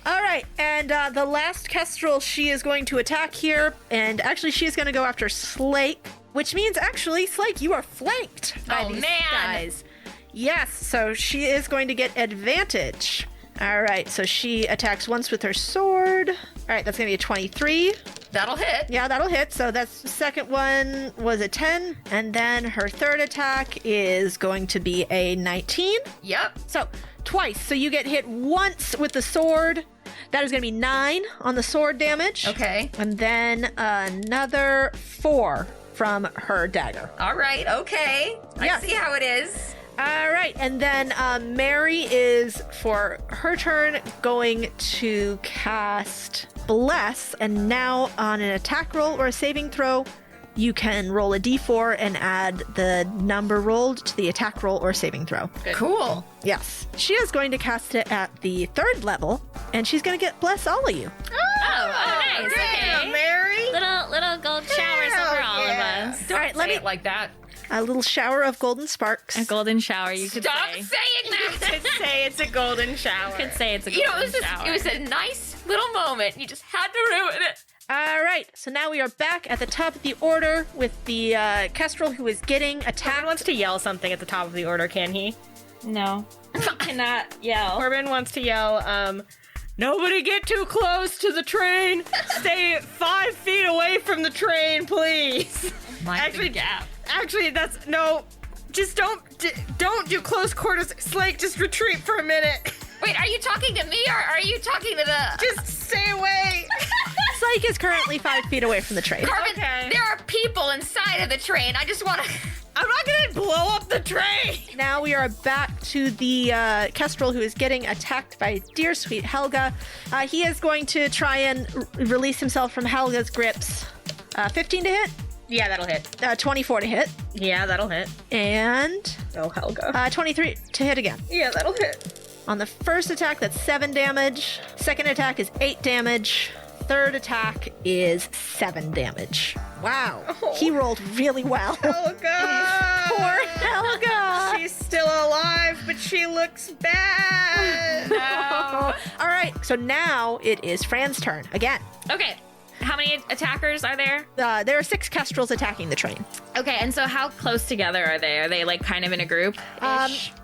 All right, and the last kestrel she is going to attack here, and actually she's going to go after Slake, which means actually, Slake, you are flanked by these guys. Yes, so she is going to get advantage. All right, so she attacks once with her sword. All right, that's going to be a 23. That'll hit. Yeah, that'll hit. So that's the second one was a 10. And then her third attack is going to be a 19. Yep. So twice. So you get hit once with the sword. That is going to be 9 on the sword damage. Okay. And then another 4 from her dagger. All right. Okay. Yes. I see how it is. All right, and then Mary is, for her turn, going to cast Bless, and now on an attack roll or a saving throw, you can roll a d4 and add the number rolled to the attack roll or saving throw. Good. Cool. Yes. She is going to cast it at the 3rd level, and she's going to get Bless all of you. Oh, nice. Okay. Mary. Little gold showers over all of us. All right, Let me like that. A little shower of golden sparks. A golden shower, you could Stop say. saying that. Could say it's a golden shower. You could say it's a You golden know, shower. it was a nice little moment. You just had to ruin it. All right, so now we are back at the top of the order with the kestrel who is getting Corbin attacked. wants to yell something at the top of the order, can he? No. You cannot yell. Corbin wants to yell, nobody get too close to the train. Stay 5 feet away from the train, please. Actually, gap. Actually, that's no. Just don't do close quarters. Slake, just retreat for a minute. Wait, are you talking to me or are you talking to the? Just stay away. Slake is currently 5 feet away from the train. Corbin, Okay. there are people inside of the train. I just want to. I'm not gonna blow up the train. Now we are back to the kestrel who is getting attacked by dear sweet Helga. He is going to try and release himself from Helga's grips. 15 to hit, Yeah, that'll hit. 24 to hit, Yeah, that'll hit. and Oh, Helga. 23 to hit again. Yeah, that'll hit. On the first attack, that's 7 damage. Second attack is 8 damage. Third attack is 7 damage. Wow. Oh. He rolled really well. Helga. Poor Helga. She's still alive, but she looks bad. All right, so now it is Fran's turn again. Okay. How many attackers are there? There are 6 kestrels attacking the train. Okay, and so how close together are they? Are they like kind of in a group?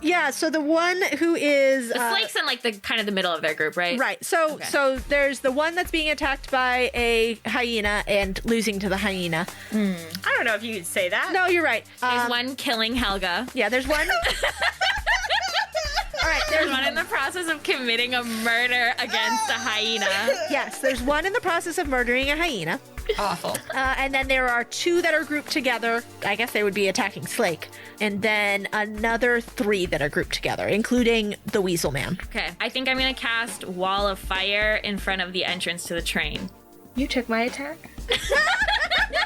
Yeah, so the one who is The Slake's in like the kind of the middle of their group, right? right. So there's the one that's being attacked by a hyena and losing to the hyena. I don't know if you could say that. No, you're right. There's one killing Helga. Yeah, there's one. All right, There's one in the process of committing a murder against a hyena. yes, there's one in the process of murdering a hyena. Awful. And then there are 2 that are grouped together. I guess they would be attacking Slake. And then another 3 that are grouped together, including the Weasel Man. Okay, I think I'm gonna cast Wall of Fire in front of the entrance to the train. You took my attack.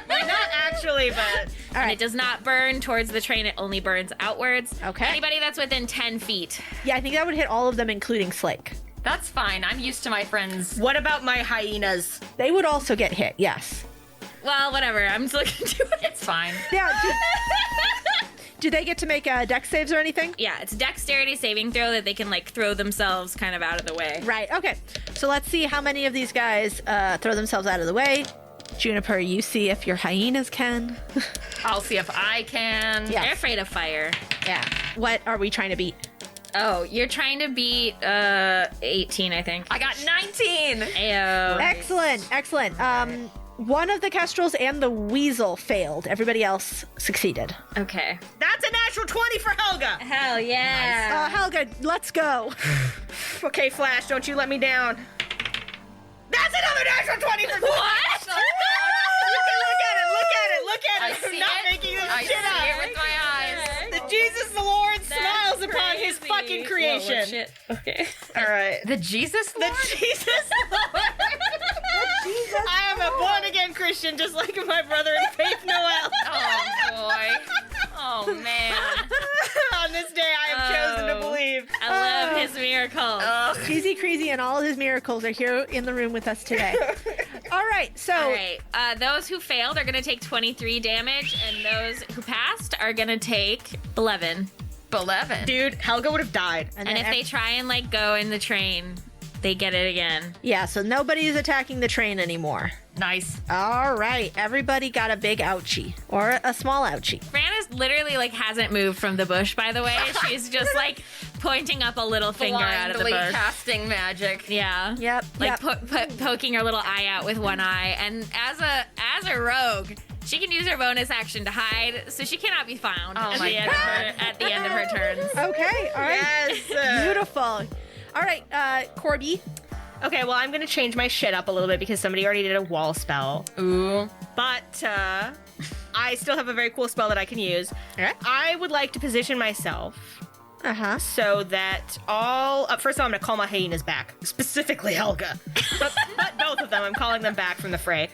Not actually, but And it does not burn towards the train, it only burns outwards. Okay. Anybody that's within 10 feet. Yeah, I think that would hit all of them, including Slake. That's fine. I'm used to my friends. what about my hyenas? They would also get hit, yes. Well, whatever, I'm still gonna do it. It's fine. Yeah. Do they get to make dex saves or anything? Yeah, it's a dexterity saving throw that they can like throw themselves kind of out of the way. Right, okay. So let's see how many of these guys throw themselves out of the way. Juniper, you see if your hyenas can. I'll see if I can. Yeah. They're afraid of fire. Yeah. What are we trying to beat? Oh, you're trying to beat 18, I think. I got 19. Ayo. Excellent, excellent. One of the kestrels and the weasel failed. Everybody else succeeded. Okay. That's a natural 20 for Helga. Hell yeah. Helga, let's go. Okay, Flash, don't you let me down. That's another natural 20 for What? Look at I it. I'm see not it. making this I shit see up. it with my eyes. The Jesus the Lord smiles upon his fucking creation. Whoa, shit. Okay. All right. The Jesus Lord? The Jesus Lord. I am a born again Christian, just like my brother in faith, Noel. Oh, boy. Oh, man. On this day, I have chosen to believe. I love his miracles. Cheesy Crazy and all of his miracles are here in the room with us today. All right, so All right. Those who failed are going to take 23 damage, and those who passed are going to take 11. 11. Dude, Helga would have died. And if they try and like go in the train, They get it again. Yeah, so nobody's attacking the train anymore. Nice. All right, everybody got a big ouchie or a small ouchie. Fran is literally like hasn't moved from the bush, by the way. She's just like pointing up a little finger out of the Blindly bush. casting magic. Yeah. Yep. Like yep. poking her little eye out with one eye. And as a rogue, she can use her bonus action to hide, so she cannot be found Oh at, my the at the end of her turns. Okay, all right. Yes. Beautiful. All right, Corby. Okay, well, I'm going to change my shit up a little bit because somebody already did a wall spell. Ooh. But I still have a very cool spell that I can use. Okay. I would like to position myself Uh-huh. so that first of all, I'm going to call my hyenas back. Specifically Helga. but both of them. I'm calling them back from the fray.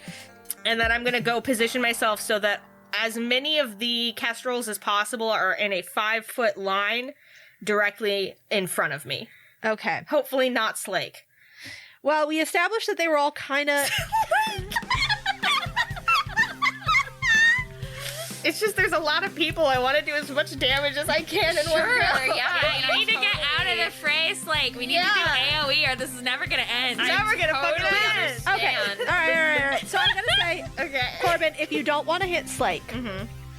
And then I'm going to go position myself so that as many of the kestrels as possible are in a 5-foot line directly in front of me. Okay. Hopefully not Slake. Well, we established that they were all kind of... It's just there's a lot of people. I want to do as much damage as I can in one go. Yeah, you need to get out of the fray, Slake. We need to do AoE or this is never going to end. It's never going to fucking end. Okay. All right. So I'm going to say, Okay. Corbin, if you don't want to hit Slake,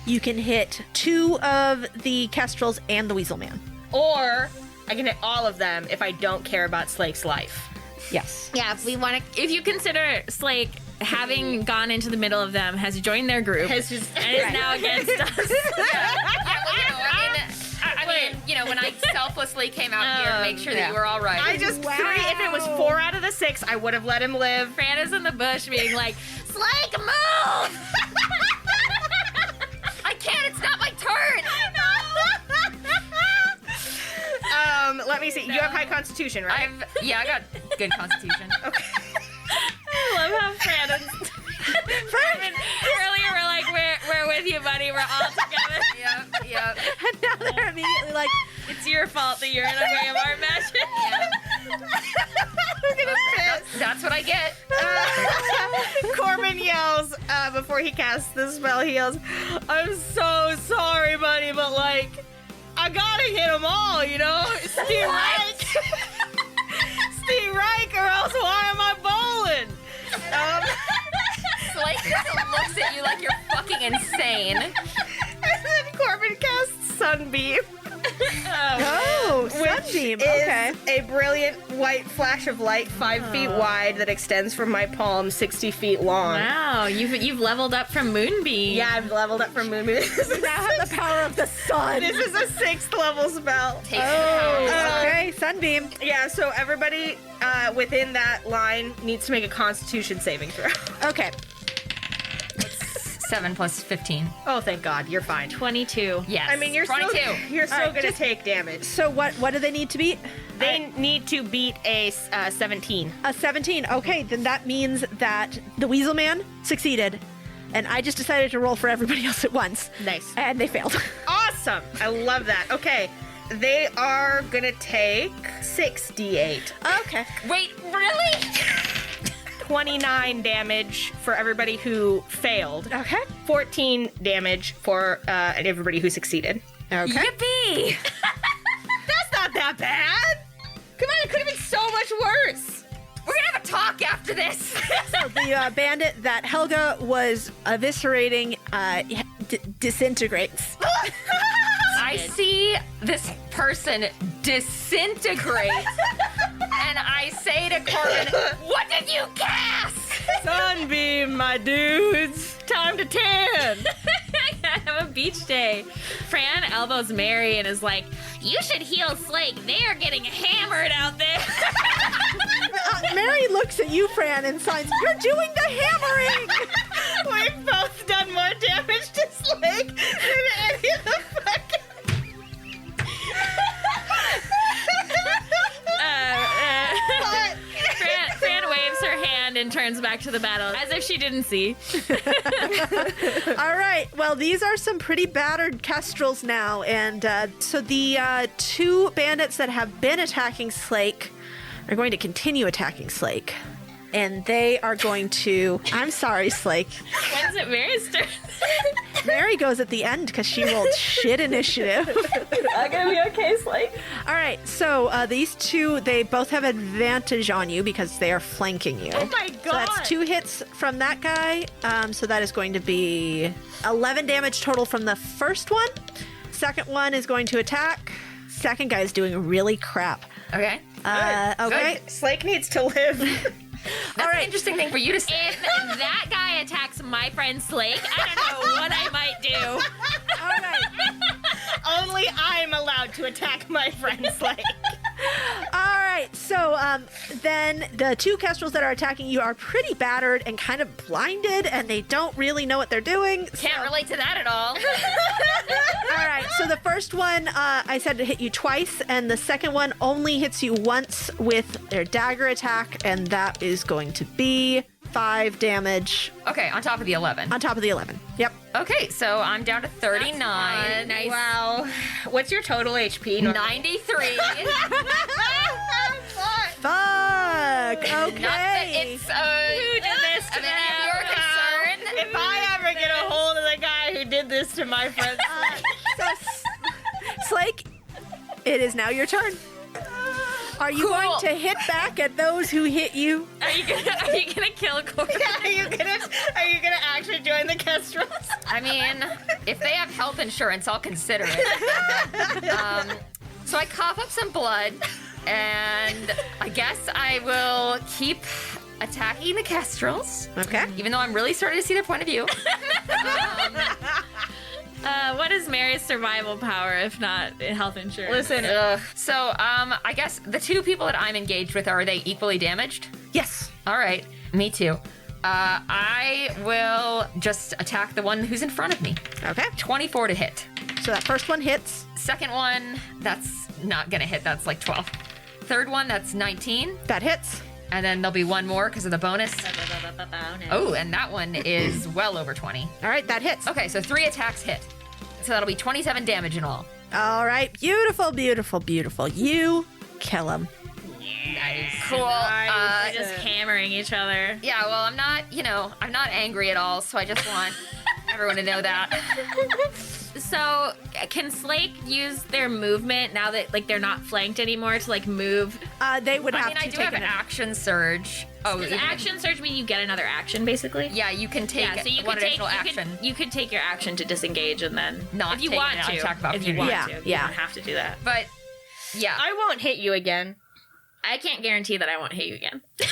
you can hit 2 of the kestrels and the Weasel Man. Or I can hit all of them if I don't care about Slake's life. Yes. Yeah, if you consider Slake having gone into the middle of them, has joined their group, It's just and is now against us. I mean, you know, when I selflessly came out here to make sure that you were all right. I just 3. If it was 4 out of the 6, I would have let him live. Fran is in the bush being like, Slake, move! I can't. It's not my turn. Let me see. You have high constitution, right? I got good constitution. Okay. I love how Fran and earlier we're like, we're with you, buddy. We're all together. Yep. And now they're immediately like, It's your fault that you're in a way of our magic. We're gonna piss. That's what I get. Corbin yells before he casts the spell. He yells, "I'm so sorry, buddy, but like, I gotta hit them all, you know? Steve Reich. Steve Reich, or else why am I bowling?" Slake looks at you like you're fucking insane. And then Corbin casts Sunbeam. Sunbeam. Is Okay. a brilliant white flash of light 5 feet wide that extends from my palm 60 feet long. Wow, you've leveled up from Moonbeam. Yeah, I've leveled up from Moonbeam. You now have the power of the sun. This is a 6th level spell. Okay, Sunbeam. Yeah, so everybody within that line needs to make a Constitution saving throw. Okay. 7 plus 15. Oh, thank God, you're fine. 22. Yes. I mean, you're 22. still right, gonna just- take damage. So what do they need to beat? They need to beat a 17. A 17. Okay, then that means that the Weasel Man succeeded, and I just decided to roll for everybody else at once. Nice. And they failed. Awesome. I love that. Okay, they are gonna take 6d8. Okay. Wait, really? 29 damage for everybody who failed. Okay. 14 damage for everybody who succeeded. Okay. Yippee! That's not that bad. Come on, it could have been so much worse. We're gonna have a talk after this. So the bandit that Helga was eviscerating disintegrates. I see this person disintegrate, and I say to Corbin, "What did you cast?" Sunbeam, my dudes. Time to tan. Have a beach day. Fran elbows Mary and is like, "You should heal Slake. They are getting hammered out there." Mary looks at you, Fran, and signs, "You're doing the hammering!" We've both done more damage to Slake than any of the fucking... Fran waves her hand and turns back to the battle as if she didn't see. All right. Well, these are some pretty battered kestrels now. And so the 2 bandits that have been attacking Slake are going to continue attacking Slake. and they are going to... I'm sorry, Slake. When's it Mary's turn? Mary goes at the end because she rolled shit initiative. I'm gonna be okay, Slake. All right, so these two, they both have advantage on you because they are flanking you. Oh my So god. that's 2 hits from that guy. So that is going to be 11 damage total from the first one. Second one is going to attack. Second guy is doing really crap. Okay. Okay. Slake needs to live. That's an interesting thing for you to say. If that guy attacks my friend Slake, I don't know what I might do. All right. Only I'm allowed to attack my friend Slake. All right. So then the 2 kestrels that are attacking you are pretty battered and kind of blinded, and they don't really know what they're doing. Can't relate to that at all. All right, so the first one, I said to hit you twice, and the second one only hits you once with their dagger attack, and that is going to be 5 damage Okay, on top of the 11. on top of the 11. Yep. Okay, so I'm down to 39. Nice. Wow. What's your total HP? 93. Fuck. Not that Okay. it's, Who did this to I mean, if you're concerned, If I ever get a hold of the guy who did this to my friend So, Slake, it is now your turn. Are you going to hit back at those who hit you? Are you gonna kill Corbin? are you gonna actually join the Kestrels? I mean, if they have health insurance, I'll consider it. So I cough up some blood, and I guess I will keep attacking the kestrels, Okay. even though I'm really starting to see their point of view. What is Mary's survival power if not health insurance? Listen, So I guess the 2 people that I'm engaged with, are they equally damaged? Yes. All right, me too. I will just attack the one who's in front of me. Okay. 24 to hit. So that first one hits. Second one, that's not gonna hit. That's like 12. Third one, that's 19. That hits. And then there'll be one more because of the bonus. Oh, and that one is well over 20. All right, that hits. Okay, so 3 attacks hit. So that'll be 27 damage in all. All right, beautiful, beautiful, beautiful. You kill him. Cool. We're just hammering each other. Yeah, well, I'm not angry at all, so I just want everyone to know that. So, can Slake use their movement now that like they're not flanked anymore to like move? They would have I mean, to I do take have an action surge. Oh, Does even- action surge mean you get another action basically? Yeah, you can take Yeah, so you one could take additional action. You could take your action to disengage and then Not if you take want an to. attack of If you opportunity. want to, you Yeah. don't have to do that. But yeah, I won't hit you again. I can't guarantee that I won't hit you again. Well,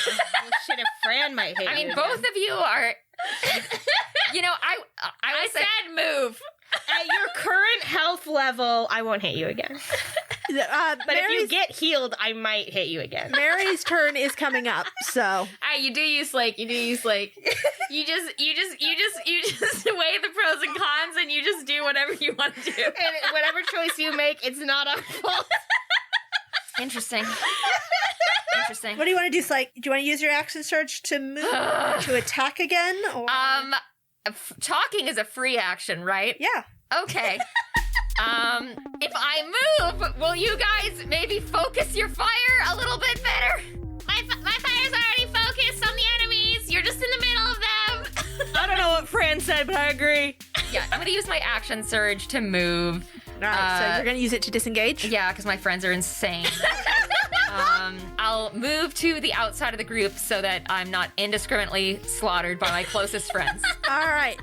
shit, if Fran might hit I mean, you both again. of you are. I I would say, said move. At your current health level, I won't hit you again. But if you get healed, I might hit you again. Mary's turn is coming up, so You do use Slake. You just weigh the pros and cons, and you just do whatever you want to do. And whatever choice you make, it's not our fault. interesting. Interesting. what do you want to do, Slake? Do you want to use your action surge to move to attack again? Or... Talking is a free action, right? yeah. Okay. If I move, will you guys maybe focus your fire a little bit better? My fire's already focused on the enemies. You're just in the middle of them. I don't know what Fran said, but I agree. Yeah, I'm gonna use my action surge to move. All right, so you're going to use it to disengage? Yeah, because my friends are insane. I'll move to the outside of the group so that I'm not indiscriminately slaughtered by my closest friends. All right.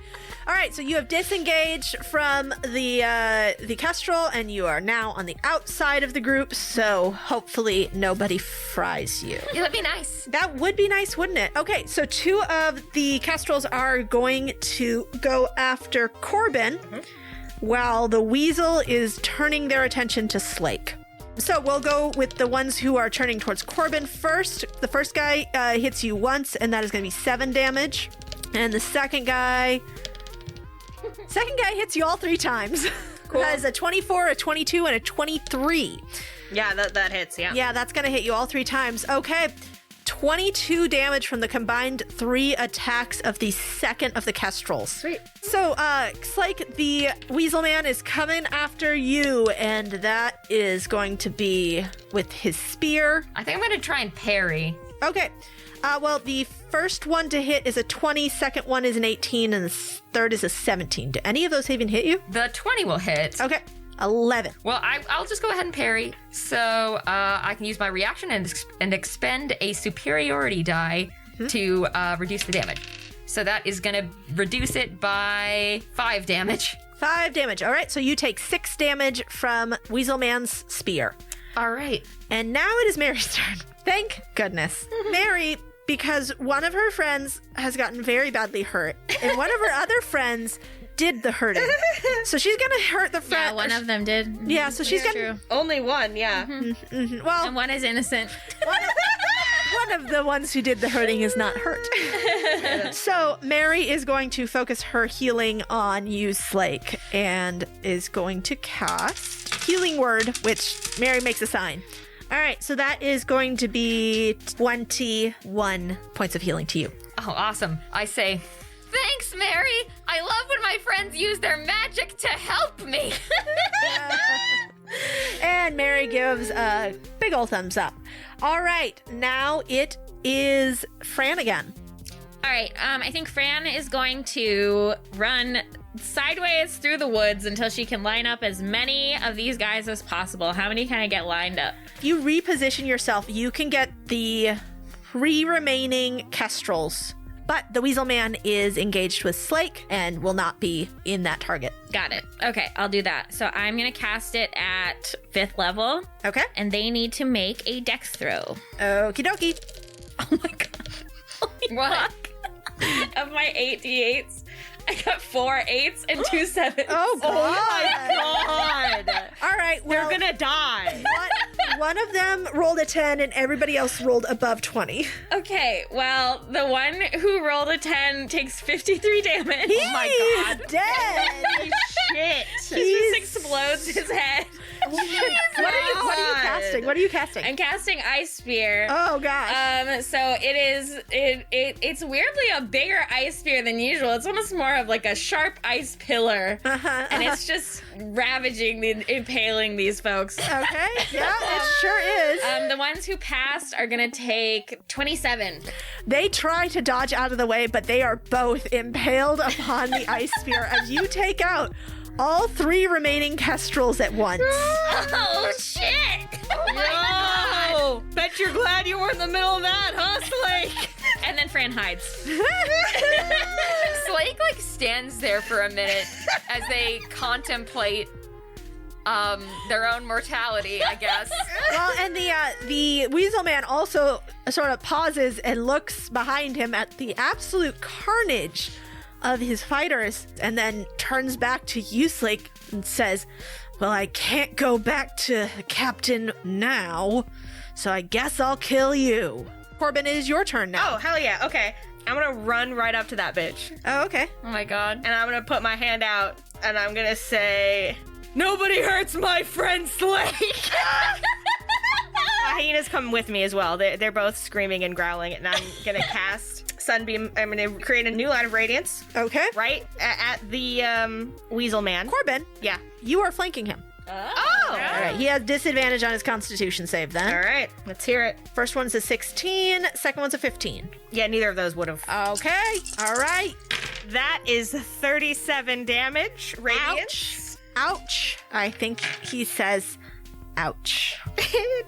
All right, so you have disengaged from the kestrel, and you are now on the outside of the group, so hopefully nobody fries you. Yeah, that'd be nice. That would be nice, wouldn't it? Okay, so 2 of the kestrels are going to go after Corbin, while the weasel is turning their attention to Slake. So we'll go with the ones who are turning towards Corbin first. The first guy hits you once, and that is going to be 7 damage. And the second guy hits you all 3 times. Cool. That is a 24, a 22, and a 23. Yeah, that hits, yeah. Yeah, that's going to hit you all 3 times. Okay. 22 damage from the combined 3 attacks of the second of the kestrels. Sweet. So, Slake, the weasel man is coming after you, and that is going to be with his spear. I think I'm gonna try and parry. Okay. Well, the first one to hit is a 20, second one is an 18, and the third is a 17. Do any of those even hit you? The 20 will hit. Okay. 11. Well, I'll just go ahead and parry. So I can use my reaction and expend a superiority die to reduce the damage. So that is going to reduce it by 5 damage. 5 damage. All right, so you take 6 damage from Weasel Man's spear. All right. And now it is Mary's turn. Thank goodness. Mary, because one of her friends has gotten very badly hurt, and one of her other friends did the hurting. So she's going to hurt the friend. Yeah, one of them did. Yeah, so she's going to... Only one, yeah. Well, And one is innocent. one of the ones who did the hurting is not hurt. So Mary is going to focus her healing on you, Slake, and is going to cast Healing Word, which Mary makes a sign. All right, so that is going to be 21 points of healing to you. Oh, awesome. I say, thanks, Mary. I love when my friends use their magic to help me. And Mary gives a big old thumbs up. All right, now it is Fran again. All right, I think Fran is going to run sideways through the woods until she can line up as many of these guys as possible. How many can I get lined up? If you reposition yourself, you can get the 3 remaining kestrels. But the Weasel Man is engaged with Slake and will not be in that target. Got it. Okay, I'll do that. So I'm going to cast it at 5th level, Okay. and they need to make a dex throw. Okie dokie. Oh my god. Holy What? fuck. Of my 8d8s, I got 4 8s and 2 7s. Oh, God. God. All right. Well, They're gonna die. one of them rolled a 10 and everybody else rolled above 20. Okay, well, the one who rolled a 10 takes 53 damage. Oh my God. Dead. Shit. He just explodes his head. What are you casting? What are you casting? I'm casting Ice Spear. Oh, gosh. So it's weirdly a bigger ice spear than usual. It's almost more of like a sharp ice pillar, and it's just impaling these folks. Okay. Yeah, it sure is. The ones who passed are gonna take 27. They try to dodge out of the way, but they are both impaled upon the ice spear as you take out all 3 remaining kestrels at once. Oh shit! Oh my god! Oh, bet you're glad you were in the middle of that, huh, Slake? And then Fran hides. Slake stands there for a minute as they contemplate their own mortality, I guess. Well, and the Weasel Man also sort of pauses and looks behind him at the absolute carnage of his fighters, and then turns back to you, Slake, and says, well, I can't go back to the captain now, so I guess I'll kill you. Corbin, it is your turn now. Oh, hell yeah. Okay. I'm gonna run right up to that bitch. Oh, okay. Oh my god. And I'm gonna put my hand out and I'm gonna say, nobody hurts my friend Slake. Hyenas come with me as well. They're both screaming and growling, and I'm gonna cast Sunbeam. I'm gonna create a new line of radiance Okay. right at the Weasel Man. Corbin, Yeah. you are flanking him. Oh. All right. He has disadvantage on his Constitution save then. All right. Let's hear it. First one's a 16. Second one's a 15. Yeah, neither of those would have. Okay. All right. That is 37 damage. Radiance. Ouch. I think he says ouch.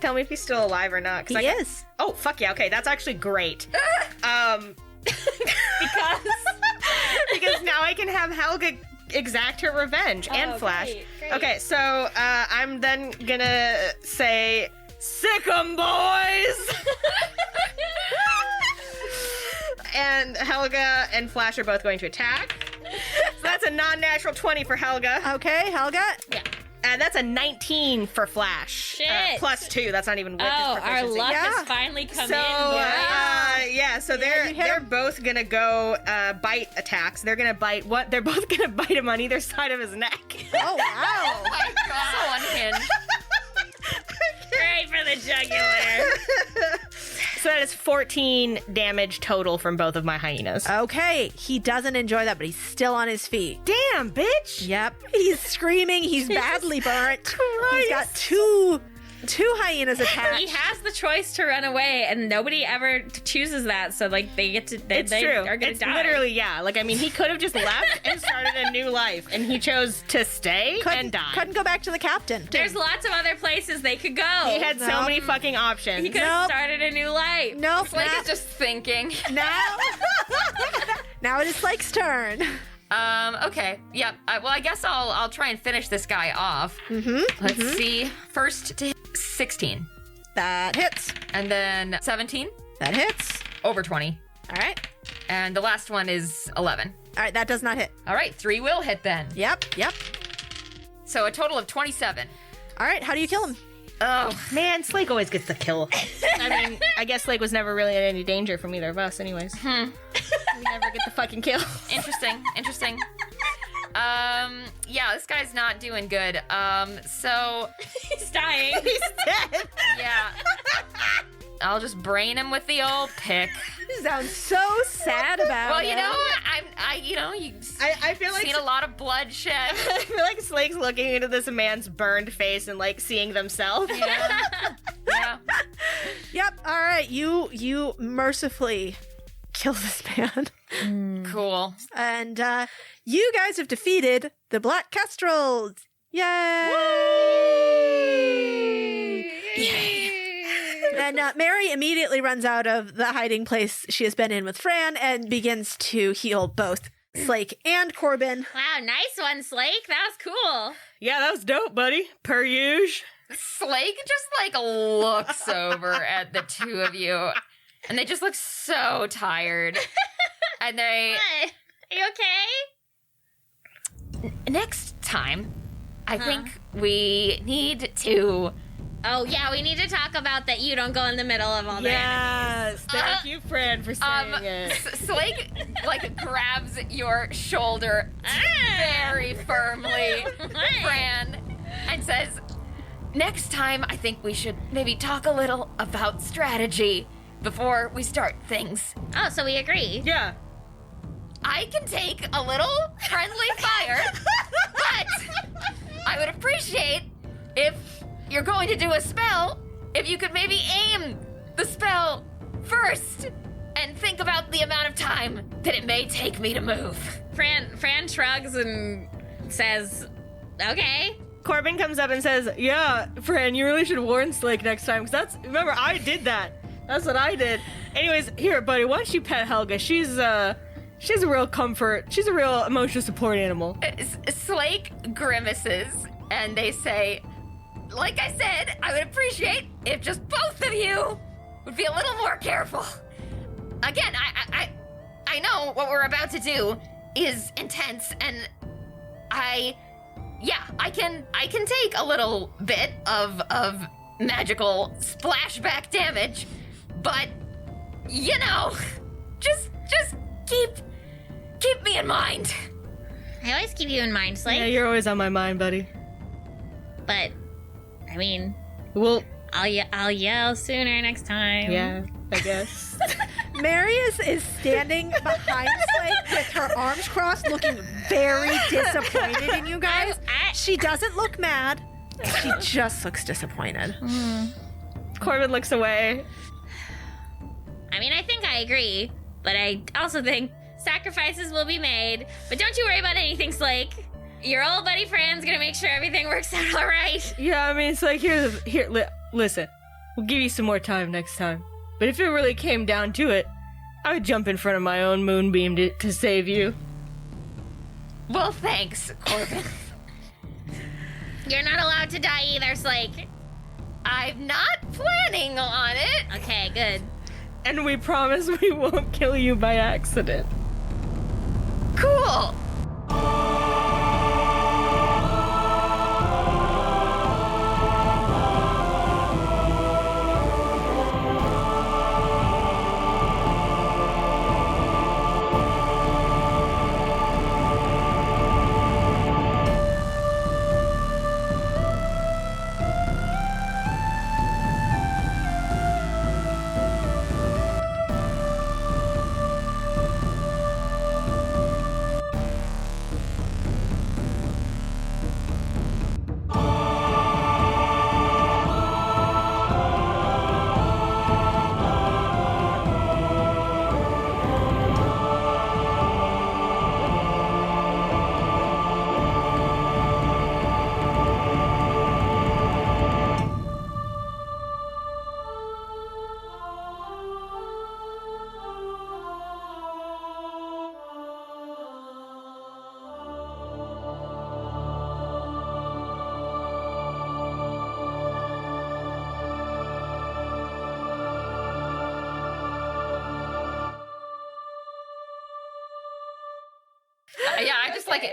Tell me if he's still alive or not. 'Cause He I is. Oh, fuck yeah. Okay, that's actually great. Because now I can have Helga exact her revenge and Flash. Great. Okay, so I'm then gonna say, sick 'em, boys! And Helga and Flash are both going to attack. So that's a non-natural 20 for Helga. Okay, Helga. Yeah. And that's a 19 for Flash. Shit. Plus 2. That's not even with his Oh, our proficiency. luck Yeah. has finally come So in. yeah, so you they're hit they're him. both gonna go bite attacks. They're gonna bite what? They're both gonna bite him on either side of his neck. Oh, wow. Oh my god. So unhinged. Right for the jugular. So that is 14 damage total from both of my hyenas. Okay, he doesn't enjoy that, but he's still on his feet. Damn, bitch! Yep. He's screaming. He's badly burnt. He's got 2 2 hyenas attack. He has the choice to run away, and nobody ever chooses that. So like they get to. They It's true. are gonna It's die. literally, yeah. Like, I mean, he could have just left and started a new life, and he chose to stay and die. Couldn't go back to the captain. There's lots of other places they could go. He had so many fucking options. He could have Nope. started a new life. Nope. Slake is just thinking. now. Now it is Slake's turn. Okay. Yep. Well, I guess I'll try and finish this guy off. Let's see. First to hit 16. That hits. And then 17. That hits. Over 20. All right. And the last one is 11. All right, that does not hit. All right. 3 will hit then. Yep. So a total of 27. All right, how do you kill him? Oh, Man, Slake always gets the kill. I mean, I guess Slake was never really in any danger from either of us anyways. We never get the fucking kill. interesting. Yeah, this guy's not doing good. So He's dying. He's dead. yeah. I'll just brain him with the old pick. You sound so sad about Well, it. you know, you've I feel like seen a lot of bloodshed. I feel like Slake's looking into this man's burned face and like seeing themselves. Yeah. Yep. All right, you mercifully kill this man. Cool. And you guys have defeated the Black Kestrels. Yay! Yay! And Mary immediately runs out of the hiding place she has been in with Fran and begins to heal both Slake and Corbin. Wow, nice one, Slake. That was cool. Yeah, that was dope, buddy. Per usual. Slake just like looks over at the two of you, and they just look so tired. And they What? Are you okay? next time, I think we need to. Oh, yeah, we need to talk about that you don't go in the middle of all the Yes. Thank you, Fran, for saying it. Slake like grabs your shoulder very firmly, Fran, and says, "Next time, I think we should maybe talk a little about strategy before we start things. Oh, so we agree. Yeah. I can take a little friendly fire, but I would appreciate if you're going to do a spell, if you could maybe aim the spell first and think about the amount of time that it may take me to move." Fran shrugs and says, okay. Corbin comes up and says, "Yeah, Fran, you really should warn Slake next time, because remember, I did that. That's what I did. Anyways, here, buddy, why don't you pet Helga? She's a real comfort. She's a real emotional support animal." Slake grimaces and they say, "Like I said, I would appreciate if just both of you would be a little more careful. Again, I know what we're about to do is intense, and I can take a little bit of magical splashback damage, but you know, just keep me in mind." I always keep you in mind, Slake. Yeah, you're always on my mind, buddy. But, I mean, Well, I'll yell sooner next time. yeah, I guess. Mary is standing behind Slake with her arms crossed, looking very disappointed in you guys. She doesn't look mad. She just looks disappointed. Corbin looks away. I mean, I think I agree, but I also think sacrifices will be made. But don't you worry about anything, Slake. Your old buddy Fran's gonna make sure everything works out all right. Yeah, I mean, it's like, listen, we'll give you some more time next time. But if it really came down to it, I would jump in front of my own moonbeam to save you. Well, thanks, Corbin. You're not allowed to die either, Slake. I'm not planning on it. Okay, good. And we promise we won't kill you by accident. Cool.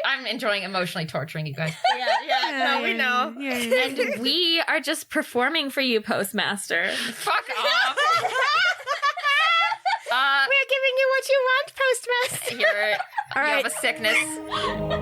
I'm enjoying emotionally torturing you guys. No, we know. And we are just performing for you, Postmaster. Fuck off. We're giving you what you want, Postmaster. Here, All you right. have a sickness.